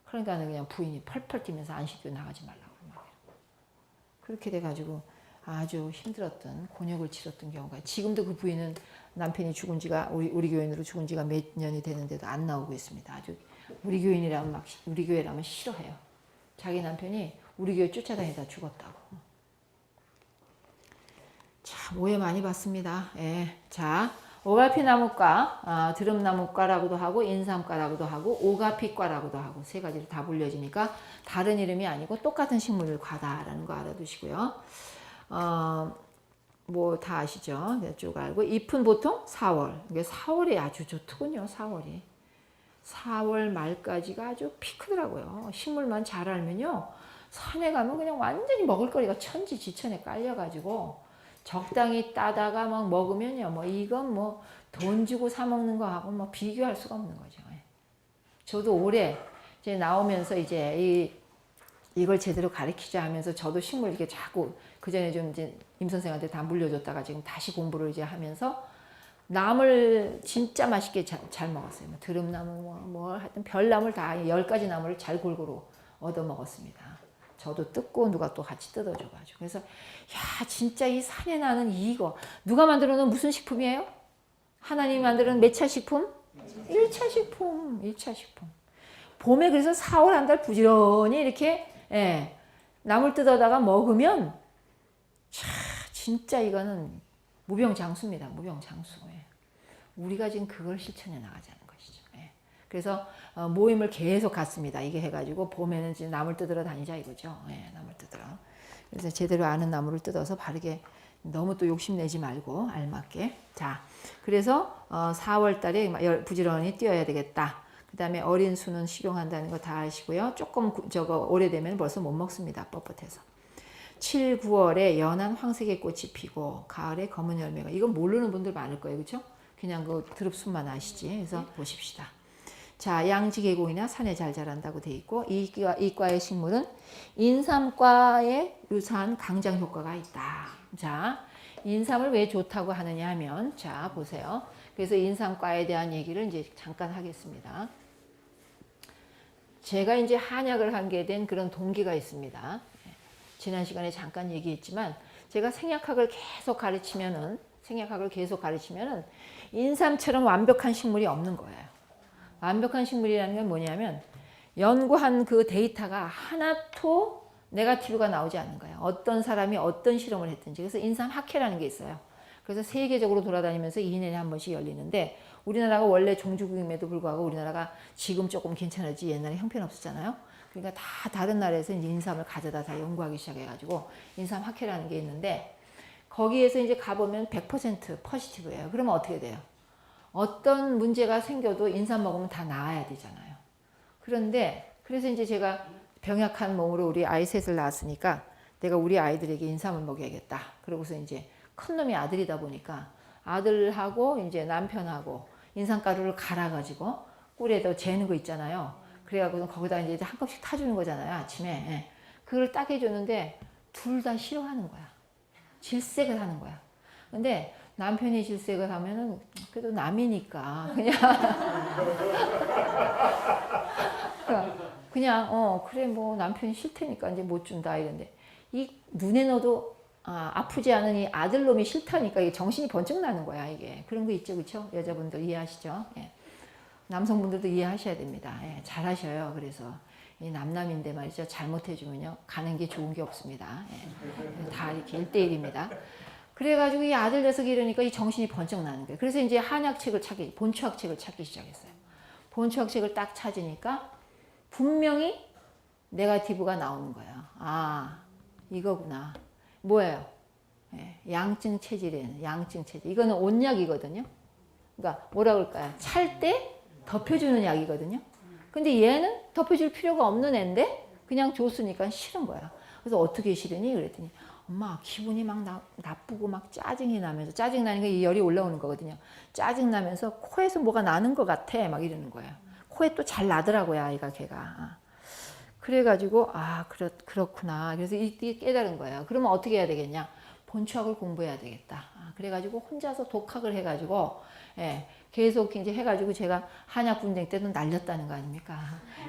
그러니까 그냥 부인이 펄펄 뛰면서 안식교 나가지 말라고 막 그렇게 돼가지고 아주 힘들었던 곤욕을 치렀던 경우가 지금도 그 부인은 남편이 죽은 지가 우리 교인으로 죽은 지가 몇 년이 되는데도 안 나오고 있습니다. 아주 우리 교인이라면 막 우리 교회라면 싫어해요. 자기 남편이 우리 교회 쫓아다니다 죽었다고. 참 오해 많이 받습니다. 자 오가피나무과, 드럼나무과라고도 하고 인삼과라고도 하고 오가피과라고도 하고 세 가지로 다 불려지니까 다른 이름이 아니고 똑같은 식물과다라는 거 알아두시고요. 뭐 다 아시죠? 쭉 알고 잎은 보통 4월. 이게 4월이 아주 좋더군요. 4월이. 4월 말까지가 아주 피크더라고요. 식물만 잘 알면요. 산에 가면 그냥 완전히 먹을거리가 천지지천에 깔려가지고 적당히 따다가 막 먹으면요. 뭐 이건 뭐 돈 주고 사 먹는 거하고 뭐 비교할 수가 없는 거죠. 저도 올해 이제 나오면서 이제 이걸 제대로 가르치자 하면서 저도 식물 이렇게 자꾸 그전에 좀 이제 임 선생한테 다 물려줬다가 지금 다시 공부를 이제 하면서 나물 진짜 맛있게 잘 먹었어요. 뭐 드럼나무 뭐 하여튼 별나물 다 10가지 나물을 잘 골고루 얻어 먹었습니다. 저도 뜯고 누가 또 같이 뜯어줘가지고 그래서 야 진짜 이 산에 나는 이거 누가 만들어 놓은 무슨 식품이에요? 하나님이 만드는 몇 차 식품? 1차 식품. 1차 식품. 봄에 그래서 4월 한 달 부지런히 이렇게 나물 뜯어다가 먹으면 진짜 이거는 무병장수입니다. 무병장수. 우리가 지금 그걸 실천해 나가자는 것이죠. 그래서 모임을 계속 갔습니다. 이게 해가지고 봄에는 지금 나물 뜯으러 다니자 이거죠. 나물 뜯으러. 그래서 제대로 아는 나물을 뜯어서 바르게 너무 또 욕심내지 말고 알맞게. 자, 그래서 4월 달에 부지런히 뛰어야 되겠다. 그 다음에 어린 수는 식용한다는 거 다 아시고요. 조금 오래되면 벌써 못 먹습니다. 뻣뻣해서. 7, 9월에 연한 황색의 꽃이 피고 가을에 검은 열매가 이건 모르는 분들 많을 거예요. 그렇죠? 그냥 그 드릅순만 아시지. 그래서 보십시다. 자, 양지 계곡이나 산에 잘 자란다고 돼 있고 이 과의 식물은 인삼과에 유사한 강장 효과가 있다. 자, 인삼을 왜 좋다고 하느냐 하면 자, 보세요. 그래서 인삼과에 대한 얘기를 이제 잠깐 하겠습니다. 제가 이제 한약을 하게 된 그런 동기가 있습니다. 지난 시간에 잠깐 얘기했지만 제가 생약학을 계속 가르치면은 인삼처럼 완벽한 식물이 없는 거예요. 완벽한 식물이라는 건 뭐냐면 연구한 그 데이터가 하나도 네거티브가 나오지 않는 거예요. 어떤 사람이 어떤 실험을 했든지. 그래서 인삼학회라는 게 있어요. 그래서 세계적으로 돌아다니면서 2년에 한 번씩 열리는데 우리나라가 원래 종주국임에도 불구하고 우리나라가 지금 조금 괜찮았지 옛날에 형편없었잖아요. 그러니까 다 다른 나라에서 이제 인삼을 가져다 다 연구하기 시작해가지고 인삼학회라는 게 있는데 거기에서 이제 가보면 100% 포지티브예요. 그러면 어떻게 돼요? 어떤 문제가 생겨도 인삼 먹으면 다 나아야 되잖아요. 그런데 그래서 이제 제가 병약한 몸으로 우리 아이 셋을 낳았으니까 내가 우리 아이들에게 인삼을 먹여야겠다. 그러고서 이제 큰 놈이 아들이다 보니까 아들하고 이제 남편하고 인삼가루를 갈아가지고 꿀에다 재는 거 있잖아요. 그래가지고 거기다 이제 한 컵씩 타주는 거잖아요. 아침에. 예. 그걸 딱 해주는데 둘 다 싫어하는 거야. 질색을 하는 거야. 근데 남편이 질색을 하면은 그래도 남이니까 그냥 그래 뭐 남편이 싫다니까 이제 못 준다 이런데 이 눈에 넣어도 아프지 않은 이 아들놈이 싫다니까 이게 정신이 번쩍 나는 거야 이게. 그런 거 있죠, 그렇죠? 여자분들 이해하시죠? 예. 남성분들도 이해하셔야 됩니다. 예, 잘하셔요. 그래서 이 남남인데 말이죠. 잘못해주면요 가는 게 좋은 게 없습니다. 예. 다 이렇게 1대1입니다. 그래가지고 이 아들 녀석이 이러니까 이 정신이 번쩍 나는 거예요. 그래서 이제 한약책을 본초학책을 찾기 시작했어요. 본초학책을 딱 찾으니까 분명히 네거티브가 나오는 거예요. 아, 이거구나. 뭐예요? 예, 양증 체질이에요. 양증 체질. 이거는 온약이거든요. 그러니까 뭐라 그럴까요? 찰 때 덮여주는 약이거든요. 근데 얘는 덮여줄 필요가 없는 애인데 그냥 줬으니까 싫은 거야. 그래서 어떻게 싫으니? 그랬더니 엄마 기분이 막 나쁘고 막 짜증이 나면서 짜증 나는 게 이 열이 올라오는 거거든요. 짜증 나면서 코에서 뭐가 나는 것 같아 막 이러는 거예요. 코에 또 잘 나더라고요 아이가 걔가. 그래가지고 그렇구나. 그래서 이게 깨달은 거예요. 그러면 어떻게 해야 되겠냐? 본초학을 공부해야 되겠다. 그래가지고 혼자서 독학을 해가지고 계속 이제 해가지고 제가 한약 분쟁 때도 날렸다는 거 아닙니까?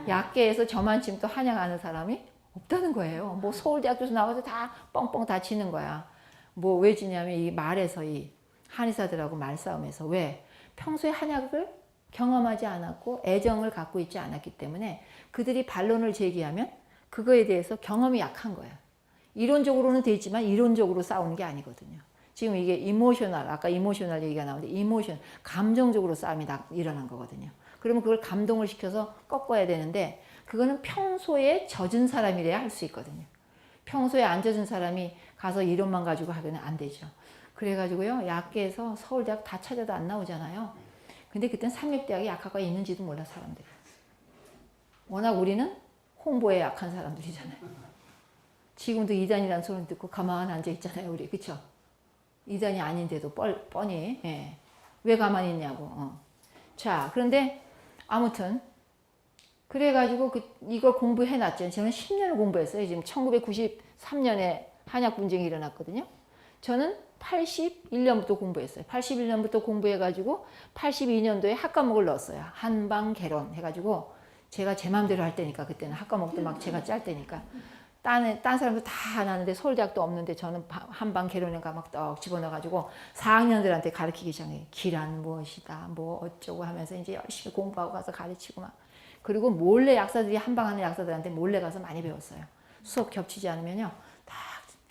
약계에서 저만큼 또 한약 아는 사람이 없다는 거예요. 뭐 서울대학교에서 나와서 다 뻥뻥 다 치는 거야. 뭐 왜 지냐면 이 말에서 이 한의사들하고 말싸움에서 왜 평소에 한약을 경험하지 않았고 애정을 갖고 있지 않았기 때문에 그들이 반론을 제기하면 그거에 대해서 경험이 약한 거야. 이론적으로는 돼 있지만 이론적으로 싸우는 게 아니거든요. 지금 이게 이모셔널, 아까 이모셔널 얘기가 나오는데 감정적으로 싸움이 일어난 거거든요. 그러면 그걸 감동을 시켜서 꺾어야 되는데 그거는 평소에 젖은 사람이래야 할 수 있거든요. 평소에 안 젖은 사람이 가서 이론만 가지고 하기는 안 되죠. 그래가지고요, 약계에서 서울대학 다 찾아도 안 나오잖아요. 근데 그땐 삼육대학에 약학과에 있는지도 몰라, 사람들이. 워낙 우리는 홍보에 약한 사람들이잖아요. 지금도 이단이라는 소리 듣고 가만히 앉아 있잖아요, 우리. 그쵸? 이단이 아닌데도 뻔히. 예. 왜 가만히 있냐고. 자, 그런데 아무튼 그래가지고 이걸 공부해놨죠. 저는 10년을 공부했어요. 지금 1993년에 한약 분쟁이 일어났거든요. 저는 81년부터 공부했어요. 81년부터 공부해가지고 82년도에 학과목을 넣었어요. 한방개론 해가지고 제가 제 마음대로 할 때니까 그때는 학과목도 막 제가 짤 때니까 딴 사람도 다 나는데 서울대학도 없는데 저는 한방개론인가 막 떡 집어넣어가지고 4학년들한테 가르치기 시작해요. 기란 무엇이다 뭐 어쩌고 하면서 이제 열심히 공부하고 가서 가르치고 막 그리고 몰래 약사들이 한방하는 약사들한테 몰래 가서 많이 배웠어요. 수업 겹치지 않으면요 다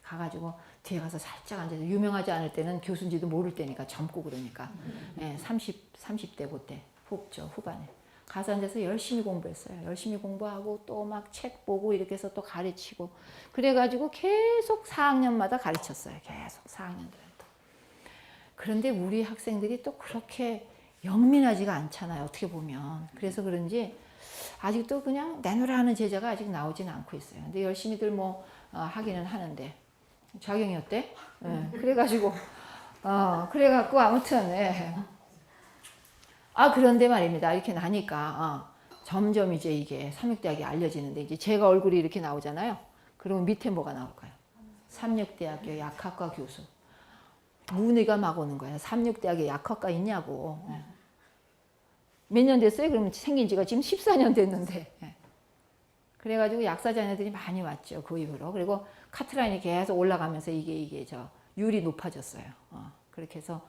가가지고 뒤에 가서 살짝 앉아서 유명하지 않을 때는 교수인지도 모를 때니까 젊고 그러니까 30대 그때 후반에 가서 앉아서 열심히 공부했어요. 열심히 공부하고 또 막 책 보고 이렇게 해서 또 가르치고 그래가지고 계속 4학년마다 가르쳤어요. 계속 4학년들한테. 그런데 우리 학생들이 또 그렇게 영민하지가 않잖아요. 어떻게 보면. 그래서 그런지 아직도 그냥 내놓으라 하는 제자가 아직 나오지는 않고 있어요. 근데 열심히들 뭐 하기는 하는데 작용이 어때? 그래가지고 그래갖고 아무튼 그런데 말입니다. 이렇게 나니까 점점 이제 이게 삼육대학이 알려지는데 이제 제가 얼굴이 이렇게 나오잖아요. 그러면 밑에 뭐가 나올까요? 삼육대학교 약학과 교수. 문의가 막 오는 거예요. 삼육대학에 약학과 있냐고. 몇 년 됐어요? 그러면 생긴 지가 지금 14년 됐는데. 그래가지고 약사 자녀들이 많이 왔죠. 그 이후로. 그리고 카트라인이 계속 올라가면서 이게 율이 높아졌어요. 그렇게 해서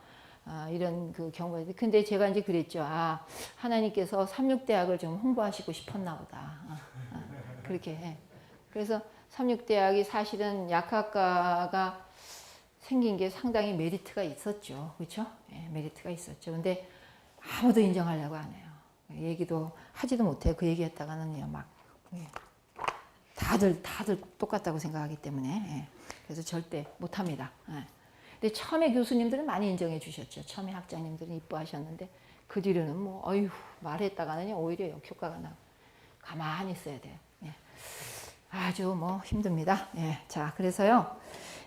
이런 그 경우가 근데 제가 이제 그랬죠. 하나님께서 삼육대학을 좀 홍보하시고 싶었나 보다. 그렇게 해. 그래서 삼육대학이 사실은 약학과가 생긴 게 상당히 메리트가 있었죠. 그렇죠? 메리트가 있었죠. 근데 아무도 인정하려고 안 해요. 얘기도 하지도 못해요. 그 얘기했다가는요, 막 다들 똑같다고 생각하기 때문에 그래서 절대 못합니다. 근데 처음에 교수님들은 많이 인정해 주셨죠. 처음에 학장님들은 이뻐하셨는데 그 뒤로는 뭐 말했다가는요 오히려 역효과가 나고 가만히 있어야 돼요. 예. 아주 뭐 힘듭니다. 예. 자, 그래서요.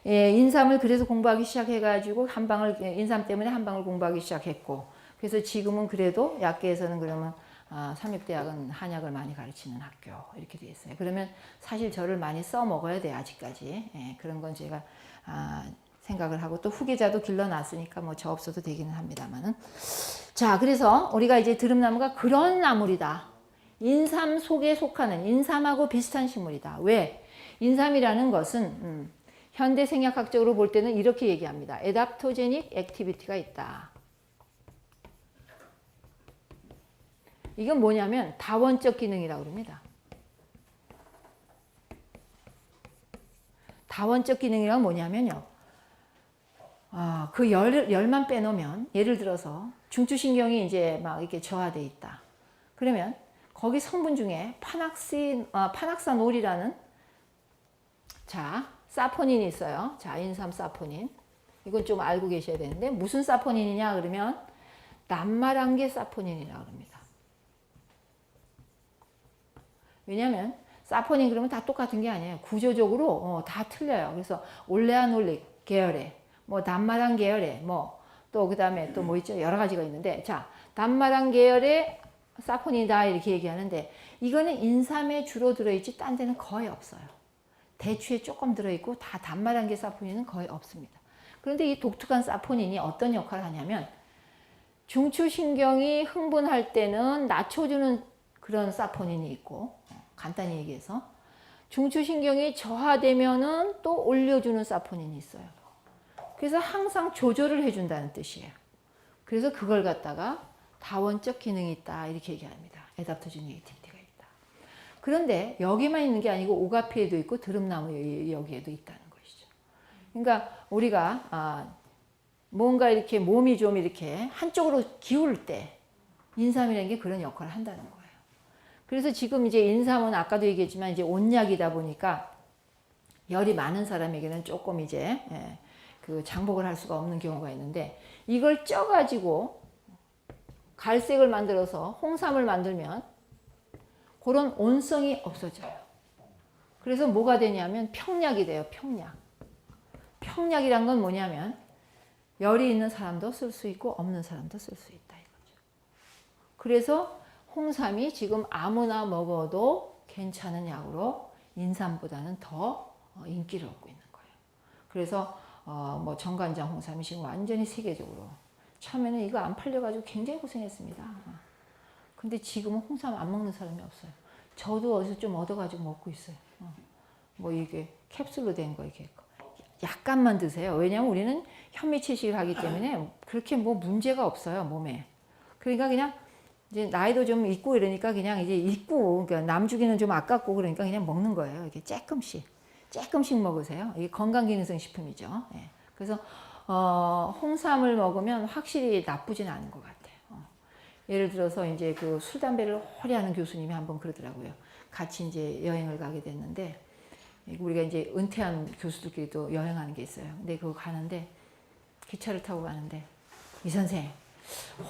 예, 인삼을 그래서 공부하기 시작해가지고 인삼 때문에 한방을 공부하기 시작했고, 그래서 지금은 그래도 약계에서는 그러면 삼육대학은 한약을 많이 가르치는 학교 이렇게 돼 있어요. 그러면 사실 저를 많이 써먹어야 돼요. 아직까지. 예, 그런 건 제가 생각을 하고 또 후계자도 길러놨으니까 뭐 저 없어도 되기는 합니다만은. 자, 그래서 우리가 이제 드름나무가 그런 나물이다. 인삼 속에 속하는 인삼하고 비슷한 식물이다. 왜? 인삼이라는 것은 현대 생약학적으로 볼 때는 이렇게 얘기합니다. 에답토제닉 액티비티가 있다. 이건 뭐냐면 다원적 기능이라고 그럽니다. 다원적 기능이란 뭐냐면요. 그 열만 빼놓으면 예를 들어서 중추신경이 이제 막 이렇게 저하돼 있다. 그러면 거기 성분 중에 파낙사놀이라는 사포닌이 있어요. 자, 인삼 사포닌. 이건 좀 알고 계셔야 되는데 무슨 사포닌이냐 그러면 남말한계 사포닌이라고 합니다. 왜냐하면 사포닌 그러면 다 똑같은 게 아니에요. 구조적으로 다 틀려요. 그래서 올레아놀릭 계열의 뭐 단마랑 계열의 뭐 또 그다음에 또 뭐 있죠? 여러 가지가 있는데 자, 단마랑 계열의 사포닌이다 이렇게 얘기하는데 이거는 인삼에 주로 들어있지 딴 데는 거의 없어요. 대추에 조금 들어있고 다 단마랑계 사포닌은 거의 없습니다. 그런데 이 독특한 사포닌이 어떤 역할을 하냐면 중추신경이 흥분할 때는 낮춰주는 그런 사포닌이 있고 간단히 얘기해서 중추신경이 저하되면은 또 올려주는 사포닌이 있어요. 그래서 항상 조절을 해준다는 뜻이에요. 그래서 그걸 갖다가 다원적 기능이 있다 이렇게 얘기합니다. 에답토제닉 액티비티가 있다. 그런데 여기만 있는 게 아니고 오가피에도 있고 드름나무 여기에도 있다는 것이죠. 그러니까 우리가 뭔가 이렇게 몸이 좀 이렇게 한쪽으로 기울 때 인삼이라는 게 그런 역할을 한다는 거예요. 그래서 지금 이제 인삼은 아까도 얘기했지만 이제 온약이다 보니까 열이 많은 사람에게는 조금 이제 그 장복을 할 수가 없는 경우가 있는데 이걸 쪄가지고 갈색을 만들어서 홍삼을 만들면 그런 온성이 없어져요. 그래서 뭐가 되냐면 평약이 돼요. 평약. 평약이란 건 뭐냐면 열이 있는 사람도 쓸 수 있고 없는 사람도 쓸 수 있다 이거죠. 그래서 홍삼이 지금 아무나 먹어도 괜찮은 약으로 인삼보다는 더 인기를 얻고 있는 거예요. 그래서 뭐 정관장 홍삼이 지금 완전히 세계적으로 처음에는 이거 안 팔려가지고 굉장히 고생했습니다. 근데 지금은 홍삼 안 먹는 사람이 없어요. 저도 어디서 좀 얻어가지고 먹고 있어요. 뭐 이게 캡슐로 된 거 이렇게 약간만 드세요. 왜냐하면 우리는 현미채식을 하기 때문에 그렇게 뭐 문제가 없어요 몸에. 그러니까 그냥 이제 나이도 좀 있고 이러니까 그냥 이제 있고 그러니까 남 주기는 좀 아깝고 그러니까 그냥 먹는 거예요. 이렇게 조금씩 먹으세요. 이게 건강기능성 식품이죠. 예. 그래서 홍삼을 먹으면 확실히 나쁘진 않은 것 같아요. 예를 들어서 이제 그 술 담배를 오래 하는 교수님이 한번 그러더라고요. 같이 이제 여행을 가게 됐는데 우리가 이제 은퇴한 교수들끼리도 여행하는 게 있어요. 근데 그거 가는데 기차를 타고 가는데 이 선생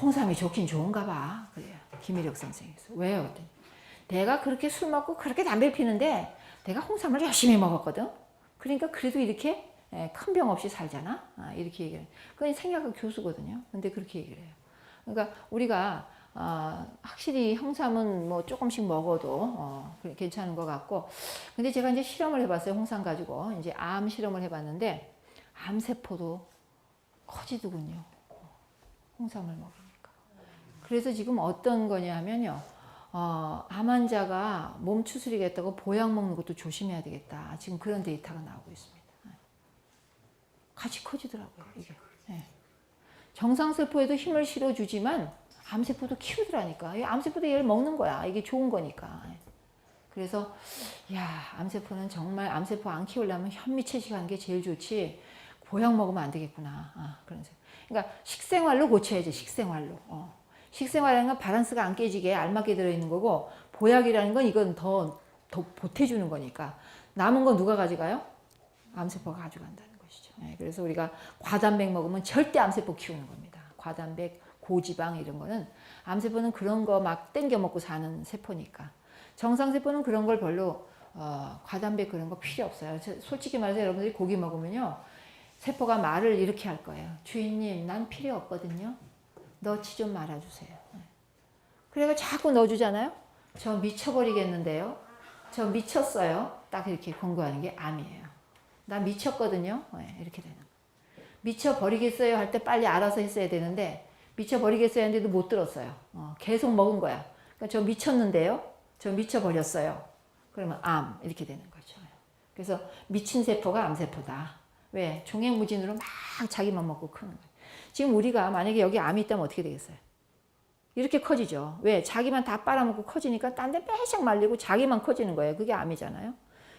홍삼이 좋긴 좋은가 봐. 그래요. 김일혁 선생님께서. 왜요? 그랬더니 내가 그렇게 술 먹고 그렇게 담배를 피는데 내가 홍삼을 열심히 먹었거든. 그러니까 그래도 이렇게 큰 병 없이 살잖아. 이렇게 얘기를 해요. 그건 생략학 교수거든요. 근데 그렇게 얘기를 해요. 그러니까 우리가 확실히 홍삼은 뭐 조금씩 먹어도 괜찮은 것 같고, 근데 제가 이제 실험을 해봤어요. 홍삼 가지고 이제 암 실험을 해봤는데 암세포도 커지더군요. 홍삼을 먹으니까. 그래서 지금 어떤 거냐면요. 암 환자가 몸 추스리겠다고 보약 먹는 것도 조심해야 되겠다. 지금 그런 데이터가 나오고 있습니다. 같이 커지더라고요, 이게. 네. 정상세포에도 힘을 실어주지만 암세포도 키우더라니까. 암세포도 얘를 먹는 거야. 이게 좋은 거니까. 그래서 암세포는 정말 암세포 안 키우려면 현미채식하는 게 제일 좋지 보약 먹으면 안 되겠구나. 그런 생각. 그러니까 식생활로 고쳐야지. 식생활로. 식생활이라는 건 밸런스가 안 깨지게 알맞게 들어있는 거고 보약이라는 건 이건 더 보태주는 거니까 남은 건 누가 가져가요? 암세포가 가져간다는 것이죠. 그래서 우리가 과단백 먹으면 절대 암세포 키우는 겁니다. 과단백, 고지방 이런 거는 암세포는 그런 거 막 땡겨 먹고 사는 세포니까 정상세포는 그런 걸 별로 과담백 그런 거 필요 없어요. 솔직히 말해서 여러분들이 고기 먹으면요. 세포가 말을 이렇게 할 거예요. 주인님, 난 필요 없거든요. 넣지 좀 말아주세요. 그래가 자꾸 넣어주잖아요. 저 미쳐버리겠는데요. 저 미쳤어요. 딱 이렇게 권고하는 게 암이에요. 나 미쳤거든요. 이렇게 되는 거예요. 미쳐버리겠어요 할 때 빨리 알아서 했어야 되는데 미쳐버리겠어요 했는데도 못 들었어요. 계속 먹은 거야. 그러니까 저 미쳤는데요. 저 미쳐버렸어요. 그러면 암 이렇게 되는 거죠. 그래서 미친 세포가 암세포다. 왜? 종횡무진으로 막 자기만 먹고 크는 거예요. 지금 우리가 만약에 여기 암이 있다면 어떻게 되겠어요? 이렇게 커지죠. 왜? 자기만 다 빨아먹고 커지니까 딴 데 빼샥 말리고 자기만 커지는 거예요. 그게 암이잖아요.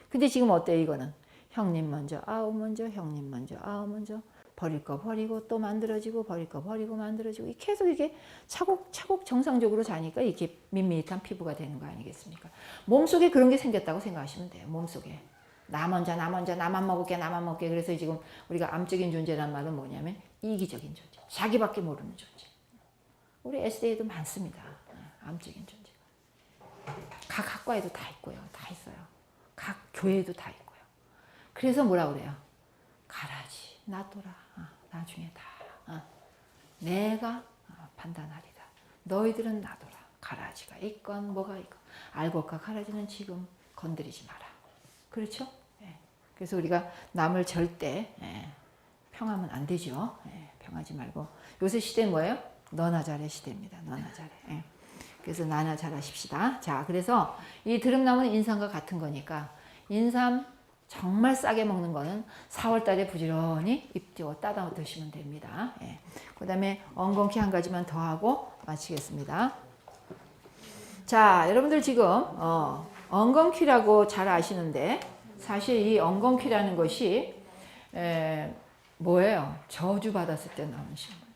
근데 지금 어때요 이거는? 형님 먼저, 아우 먼저, 형님 먼저, 아우 먼저. 버릴 거 버리고 또 만들어지고 버릴 거 버리고 만들어지고 계속 이게 차곡차곡 정상적으로 자니까 이렇게 밋밋한 피부가 되는 거 아니겠습니까? 몸속에 그런 게 생겼다고 생각하시면 돼요. 몸속에. 나 먼저 나만 먹을게 그래서 지금 우리가 암적인 존재란 말은 뭐냐면 이기적인 존재. 자기밖에 모르는 존재. 우리 S대에도 많습니다. 암적인 존재가. 각 학과에도 다 있고요. 다 있어요. 각 교회에도 다 있고요. 그래서 뭐라 그래요? 가라지. 놔둬라. 나중에 다 내가 판단하리라. 너희들은 놔둬라. 가라지가 있건 뭐가 있건 알곡과 가라지는 지금 건드리지 마라. 그렇죠? 그래서 우리가 남을 절대 평하면 안 되죠. 평하지 말고. 요새 시대는 뭐예요? 너나 잘해 시대입니다. 너나 잘해. 그래서 나나 잘하십시다. 자, 그래서 이 드럼나무는 인삼과 같은 거니까 인삼 정말 싸게 먹는 거는 4월 달에 부지런히 잎 따다 드시면 됩니다. 그 다음에 엉겅퀴 한 가지만 더 하고 마치겠습니다. 자, 여러분들 지금 엉겅퀴라고 잘 아시는데 사실 이 엉겅퀴라는 것이 뭐예요? 저주받았을 때 나오는 식물.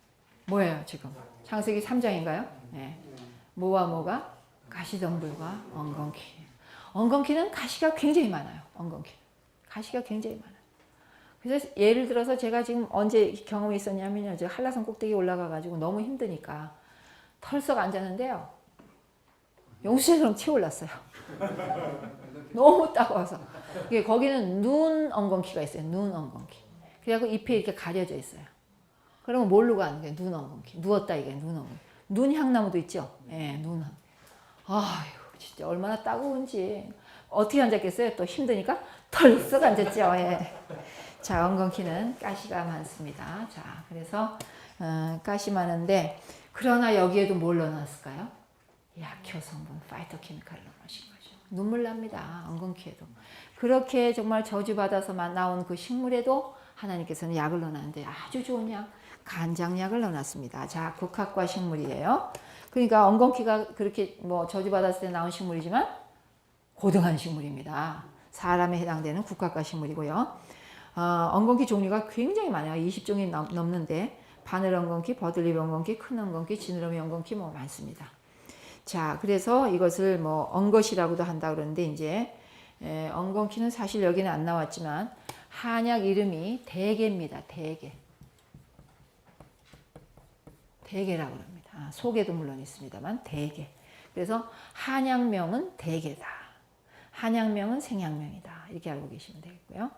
뭐예요 지금? 창세기 3장인가요? 뭐와 뭐가? 가시덤불과 엉겅퀴. 엉겅퀴는 가시가 굉장히 많아요. 엉겅퀴. 가시가 굉장히 많아요. 그래서 예를 들어서 제가 지금 언제 경험이 있었냐면요. 제가 한라산 꼭대기 올라가가지고 너무 힘드니까 털썩 앉았는데요. 용수철처럼 튀어올랐어요. 너무 따가워서. 거기는 눈 엉겅퀴가 있어요. 눈 엉겅퀴. 그래갖고 잎에 이렇게 가려져 있어요. 그러면 뭘로 가는 거예요? 눈 엉겅퀴. 누웠다 이게 눈 엉겅퀴. 눈 향나무도 있죠? 눈. 아유, 진짜 얼마나 따가운지. 어떻게 앉았겠어요? 또 힘드니까 털썩 앉았죠. 자, 엉겅퀴는 가시가 많습니다. 자, 그래서 가시 많은데 그러나 여기에도 뭘 넣어놨을까요? 약효 성분, 파이토케미칼을 넣으신 거죠. 눈물 납니다. 엉겅퀴에도. 그렇게 정말 저주받아서만 나온 그 식물에도 하나님께서는 약을 넣어놨는데 아주 좋은 약, 간장약을 넣어놨습니다. 자, 국화과 식물이에요. 그러니까 엉겅퀴가 그렇게 뭐 저주받았을 때 나온 식물이지만 고등한 식물입니다. 사람에 해당되는 국화과 식물이고요. 엉겅퀴 종류가 굉장히 많아요. 20종이 넘는데 바늘 엉겅퀴, 버들잎 엉겅퀴, 큰 엉겅퀴, 지느러미 엉겅퀴 뭐 많습니다. 자, 그래서 이것을 뭐 엉것이라고도 한다 그러는데 이제 엉겅퀴는 사실 여기는 안 나왔지만 한약 이름이 대개입니다. 대개. 대개라고 합니다. 속에도 물론 있습니다만 대개. 그래서 한약명은 대개다. 한약명은 생약명이다. 이렇게 알고 계시면 되겠고요.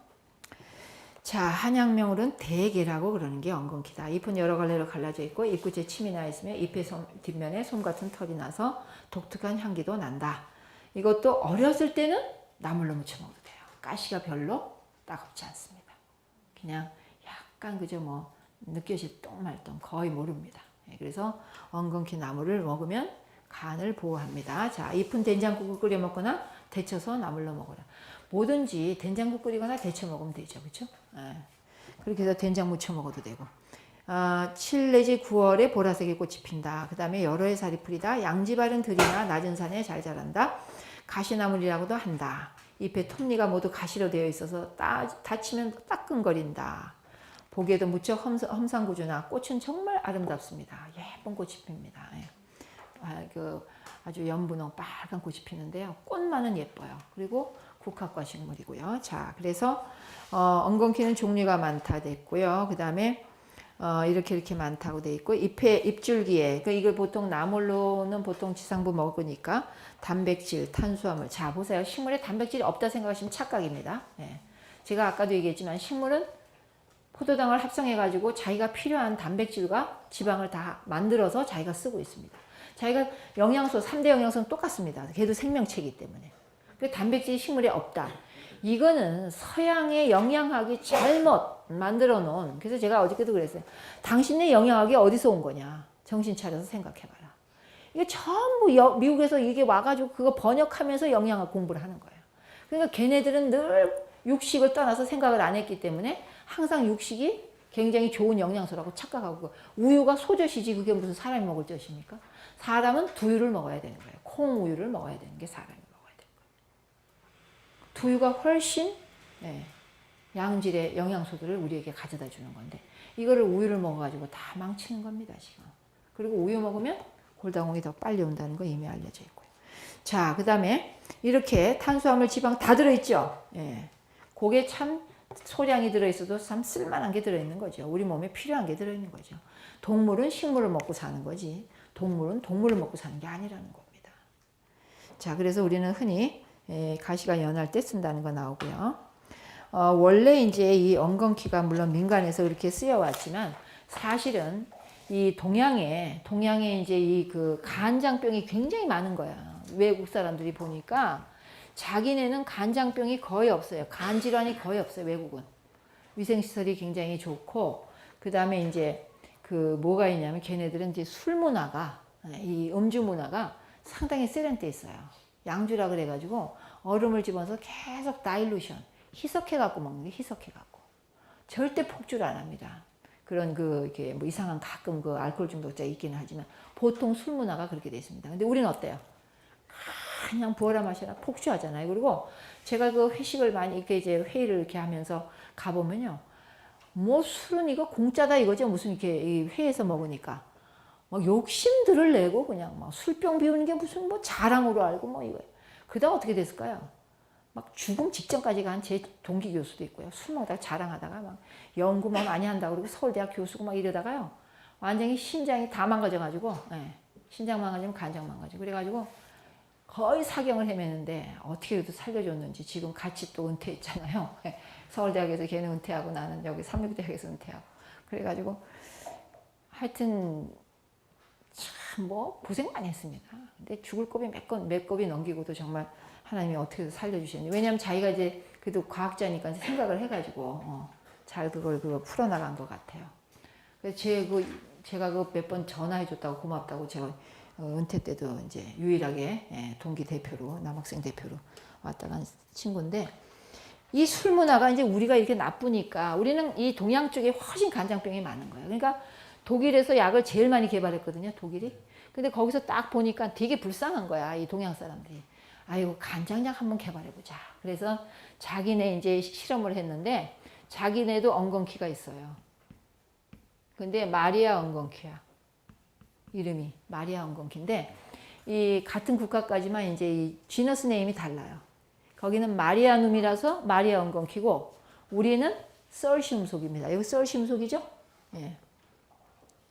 자, 한약명으로는 대개라고 그러는 게 엉겅퀴다. 잎은 여러 갈래로 갈라져 있고 잎끝에 침이 나 있으며 잎의 뒷면에 솜 같은 털이 나서 독특한 향기도 난다. 이것도 어렸을 때는 나물로 무쳐 먹어도 돼요. 가시가 별로 따갑지 않습니다. 그냥 약간 그저 뭐 느껴질 똥말똥 거의 모릅니다. 그래서 엉겅퀴 나물을 먹으면 간을 보호합니다. 자, 잎은 된장국을 끓여 먹거나 데쳐서 나물로 먹어라. 뭐든지 된장국 끓이거나 데쳐 먹으면 되죠. 그렇죠? 그렇게 해서 된장 무쳐 먹어도 되고. 7 내지 9월에 보라색의 꽃이 핀다. 그 다음에 여러 해 살이 풀이다. 양지바른 들이나 낮은 산에 잘 자란다. 가시나물이라고도 한다. 잎의 톱니가 모두 가시로 되어 있어서 다치면 따끔거린다. 보기에도 무척 험상궂으나 꽃은 정말 아름답습니다. 예쁜 꽃이 핍니다. 아주 연분홍 빨간 꽃이 피는데요. 꽃만은 예뻐요. 그리고 국화과 식물이고요. 자, 그래서 엉겅퀴는 종류가 많다 됐고요. 그 다음에 이렇게 많다고 돼 있고 잎줄기에 이걸 보통 나물로는 보통 지상부 먹으니까 단백질, 탄수화물. 자 보세요. 식물에 단백질이 없다 생각하시면 착각입니다. 예. 제가 아까도 얘기했지만 식물은 포도당을 합성해 가지고 자기가 필요한 단백질과 지방을 다 만들어서 자기가 쓰고 있습니다. 자기가 영양소 3대 영양소는 똑같습니다. 걔도 생명체이기 때문에. 그 단백질이 식물에 없다. 이거는 서양의 영양학이 잘못 만들어 놓은, 그래서 제가 어저께도 그랬어요. 당신의 영양학이 어디서 온 거냐. 정신 차려서 생각해봐라. 이게 전부 미국에서 이게 와가지고 그거 번역하면서 영양학 공부를 하는 거예요. 그러니까 걔네들은 늘 육식을 떠나서 생각을 안 했기 때문에 항상 육식이 굉장히 좋은 영양소라고 착각하고, 우유가 소젖이지 그게 무슨 사람이 먹을 젖입니까? 사람은 두유를 먹어야 되는 거예요. 콩우유를 먹어야 되는 게 사람이 먹어야 되는 거예요. 두유가 훨씬 양질의 영양소들을 우리에게 가져다 주는 건데, 이거를 우유를 먹어가지고 다 망치는 겁니다, 지금. 그리고 우유 먹으면 골다공이 더 빨리 온다는 거 이미 알려져 있고요. 자, 그 다음에 이렇게 탄수화물, 지방 다 들어있죠? 예. 그게 참 소량이 들어있어도 참 쓸만한 게 들어있는 거죠. 우리 몸에 필요한 게 들어있는 거죠. 동물은 식물을 먹고 사는 거지, 동물은 동물을 먹고 사는 게 아니라는 겁니다. 자, 그래서 우리는 흔히 가시가 연할 때 쓴다는 거 나오고요. 원래 이제 이 엉겅퀴가 물론 민간에서 이렇게 쓰여왔지만, 사실은 이 동양에 이제 이 그 간장병이 굉장히 많은 거야. 외국 사람들이 보니까 자기네는 간장병이 거의 없어요. 간 질환이 거의 없어요, 외국은. 위생시설이 굉장히 좋고, 그 다음에 이제 그 뭐가 있냐면 걔네들은 이제 술 문화가, 이 음주 문화가 상당히 세련돼 있어요. 양주라 그래가지고 얼음을 집어서 계속 다일루션, 희석해갖고 먹는 게, 희석해갖고. 절대 폭주를 안 합니다. 그런 이렇게 뭐 이상한 가끔 그 알코올 중독자 있기는 하지만 보통 술 문화가 그렇게 돼 있습니다. 근데 우리는 어때요? 그냥 부어라 마셔라 폭주하잖아요. 그리고 제가 그 회식을 많이 이렇게 이제 회의를 이렇게 하면서 가보면요. 뭐 술은 이거 공짜다 이거죠. 무슨 이렇게 이 회에서 먹으니까. 막 욕심들을 내고 그냥 막 술병 비우는 게 무슨 뭐 자랑으로 알고 뭐 이거. 그다음 어떻게 됐을까요? 막 죽음 직전까지 간 제 동기 교수도 있고요. 술 먹다가 자랑하다가 막 연구만 많이 한다고 그러고 서울대학 교수고 막 이러다가요. 완전히 신장이 다 망가져가지고, 신장 망가지면 간장 망가지고 그래가지고 거의 사경을 헤매는데 어떻게 해도 살려줬는지 지금 같이 또 은퇴했잖아요. 서울대학에서 걔는 은퇴하고 나는 여기 삼육대학에서 은퇴하고. 그래가지고 하여튼 참 뭐 고생 많이 했습니다. 근데 죽을 고비 몇 겁이 넘기고도 정말 하나님이 어떻게 살려주셨는지. 왜냐하면 자기가 이제 그래도 과학자니까 생각을 해가지고 잘 그걸 풀어나간 것 같아요. 그래서 제가 몇 번 전화해줬다고 고맙다고 제가 은퇴 때도 이제 유일하게 동기 대표로, 남학생 대표로 왔다 간 친구인데, 이 술 문화가 이제 우리가 이렇게 나쁘니까 우리는 이 동양 쪽에 훨씬 간장병이 많은 거예요. 그러니까 독일에서 약을 제일 많이 개발했거든요, 독일이. 근데 거기서 딱 보니까 되게 불쌍한 거야, 이 동양 사람들이. 아이고, 간장약 한번 개발해보자. 그래서 자기네 이제 실험을 했는데, 자기네도 엉겅퀴가 있어요. 근데 마리아 엉겅퀴야. 이름이 마리아 엉겅퀴인데, 이 같은 국가까지만 이제 이 지너스 네임이 달라요. 거기는 마리아눔이라서 마리아 엉겅퀴고, 우리는 썰시움속입니다. 여기 썰시움속이죠? 예.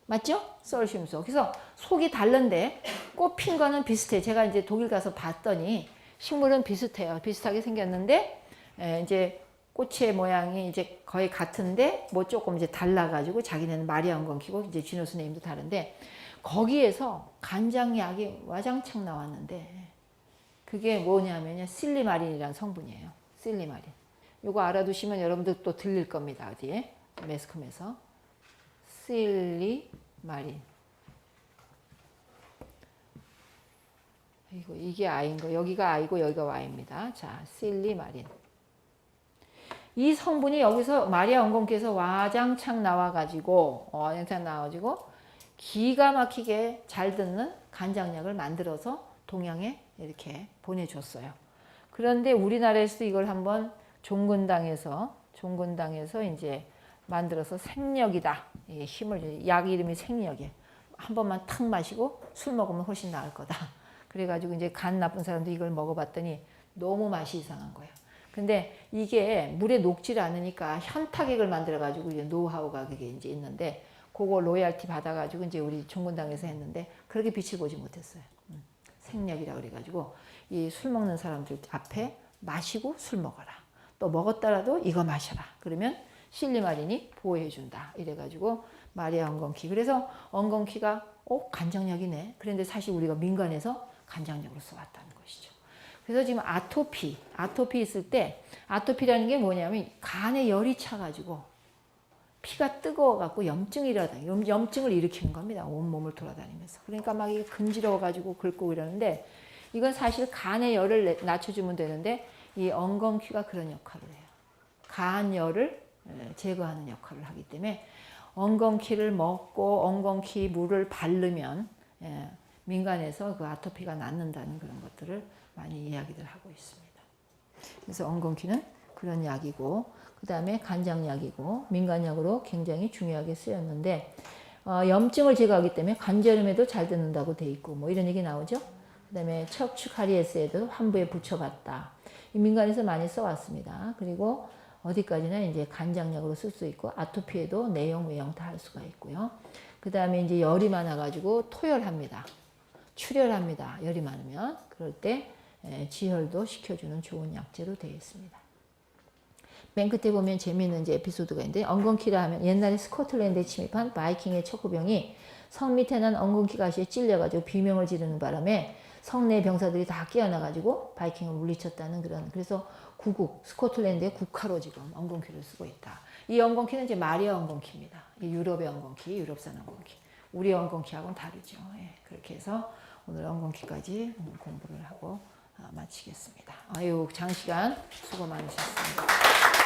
맞죠? 썰시움속. 그래서 속이 다른데 꽃 핀 거는 비슷해. 제가 이제 독일 가서 봤더니 식물은 비슷해요. 비슷하게 생겼는데 이제 꽃의 모양이 이제 거의 같은데 뭐 조금 이제 달라가지고 자기는 마리아 엉겅퀴고 이제 지너스 네임도 다른데, 거기에서 간장약이 와장창 나왔는데 그게 뭐냐면요, 실리마린이라는 성분이에요. 실리마린. 이거 알아두시면 여러분들 또 들릴 겁니다. 어디에? 매스컴에서. 실리마린. 이게 I인 거. 여기가 I고 여기가 Y입니다. 자, 실리마린. 이 성분이 여기서 마리아 엉겅퀴에서 와장창 나와가지고 기가 막히게 잘 듣는 간장약을 만들어서 동양에 이렇게 보내줬어요. 그런데 우리나라에서도 이걸 한번 종근당에서 이제 만들어서 생력이다. 힘을, 약 이름이 생력이에요. 한 번만 탁 마시고 술 먹으면 훨씬 나을 거다. 그래가지고 이제 간 나쁜 사람도 이걸 먹어봤더니 너무 맛이 이상한 거예요. 근데 이게 물에 녹질 않으니까 현타액을 만들어가지고 이제 노하우가 그게 이제 있는데, 그거 로얄티 받아가지고 이제 우리 종군당에서 했는데 그렇게 빛을 보지 못했어요. 생략이라 그래가지고 이 술 먹는 사람들 앞에 마시고 술 먹어라. 또 먹었더라도 이거 마셔라. 그러면 실리마린이 보호해준다. 이래가지고 마리아 엉겅퀴. 그래서 엉겅퀴가 간장약이네. 그런데 사실 우리가 민간에서 간장약으로 써왔다는 것이죠. 그래서 지금 아토피 있을 때 아토피라는 게 뭐냐면 간에 열이 차가지고 피가 뜨거워갖고 염증을 일으키는 겁니다. 온몸을 돌아다니면서. 그러니까 막 이게 근지러워가지고 긁고 이러는데 이건 사실 간의 열을 낮춰주면 되는데 이 엉겅퀴가 그런 역할을 해요. 간열을 제거하는 역할을 하기 때문에 엉겅퀴를 먹고 엉겅퀴 물을 바르면 민간에서 그 아토피가 낫는다는 그런 것들을 많이 이야기들 하고 있습니다. 그래서 엉겅퀴는 그런 약이고 그 다음에 간장약이고 민간약으로 굉장히 중요하게 쓰였는데 염증을 제거하기 때문에 관절염에도 잘 듣는다고 돼 있고 뭐 이런 얘기 나오죠. 그 다음에 척추 카리에스에도 환부에 붙여봤다. 이 민간에서 많이 써왔습니다. 그리고 어디까지나 이제 간장약으로 쓸 수 있고 아토피에도 내용, 외용 다 할 수가 있고요. 그 다음에 이제 열이 많아가지고 토열합니다. 출혈합니다. 열이 많으면 그럴 때 지혈도 시켜주는 좋은 약재로 되어 있습니다. 맨 끝에 보면 재미있는 이제 에피소드가 있는데 엉겅퀴라 하면 옛날에 스코틀랜드에 침입한 바이킹의 척후병이 성 밑에 난 엉겅퀴 가시에 찔려가지고 비명을 지르는 바람에 성내 병사들이 다 깨어나가지고 바이킹을 물리쳤다는 그래서 스코틀랜드의 국화로 지금 엉겅퀴를 쓰고 있다. 이 엉겅퀴는 이제 마리아 엉겅퀴입니다. 이 유럽의 엉겅퀴, 유럽산 엉겅퀴. 우리 엉겅퀴하고는 다르죠. 그렇게 해서 오늘 엉겅퀴까지 공부를 하고 마치겠습니다. 아유, 장시간 수고 많으셨습니다.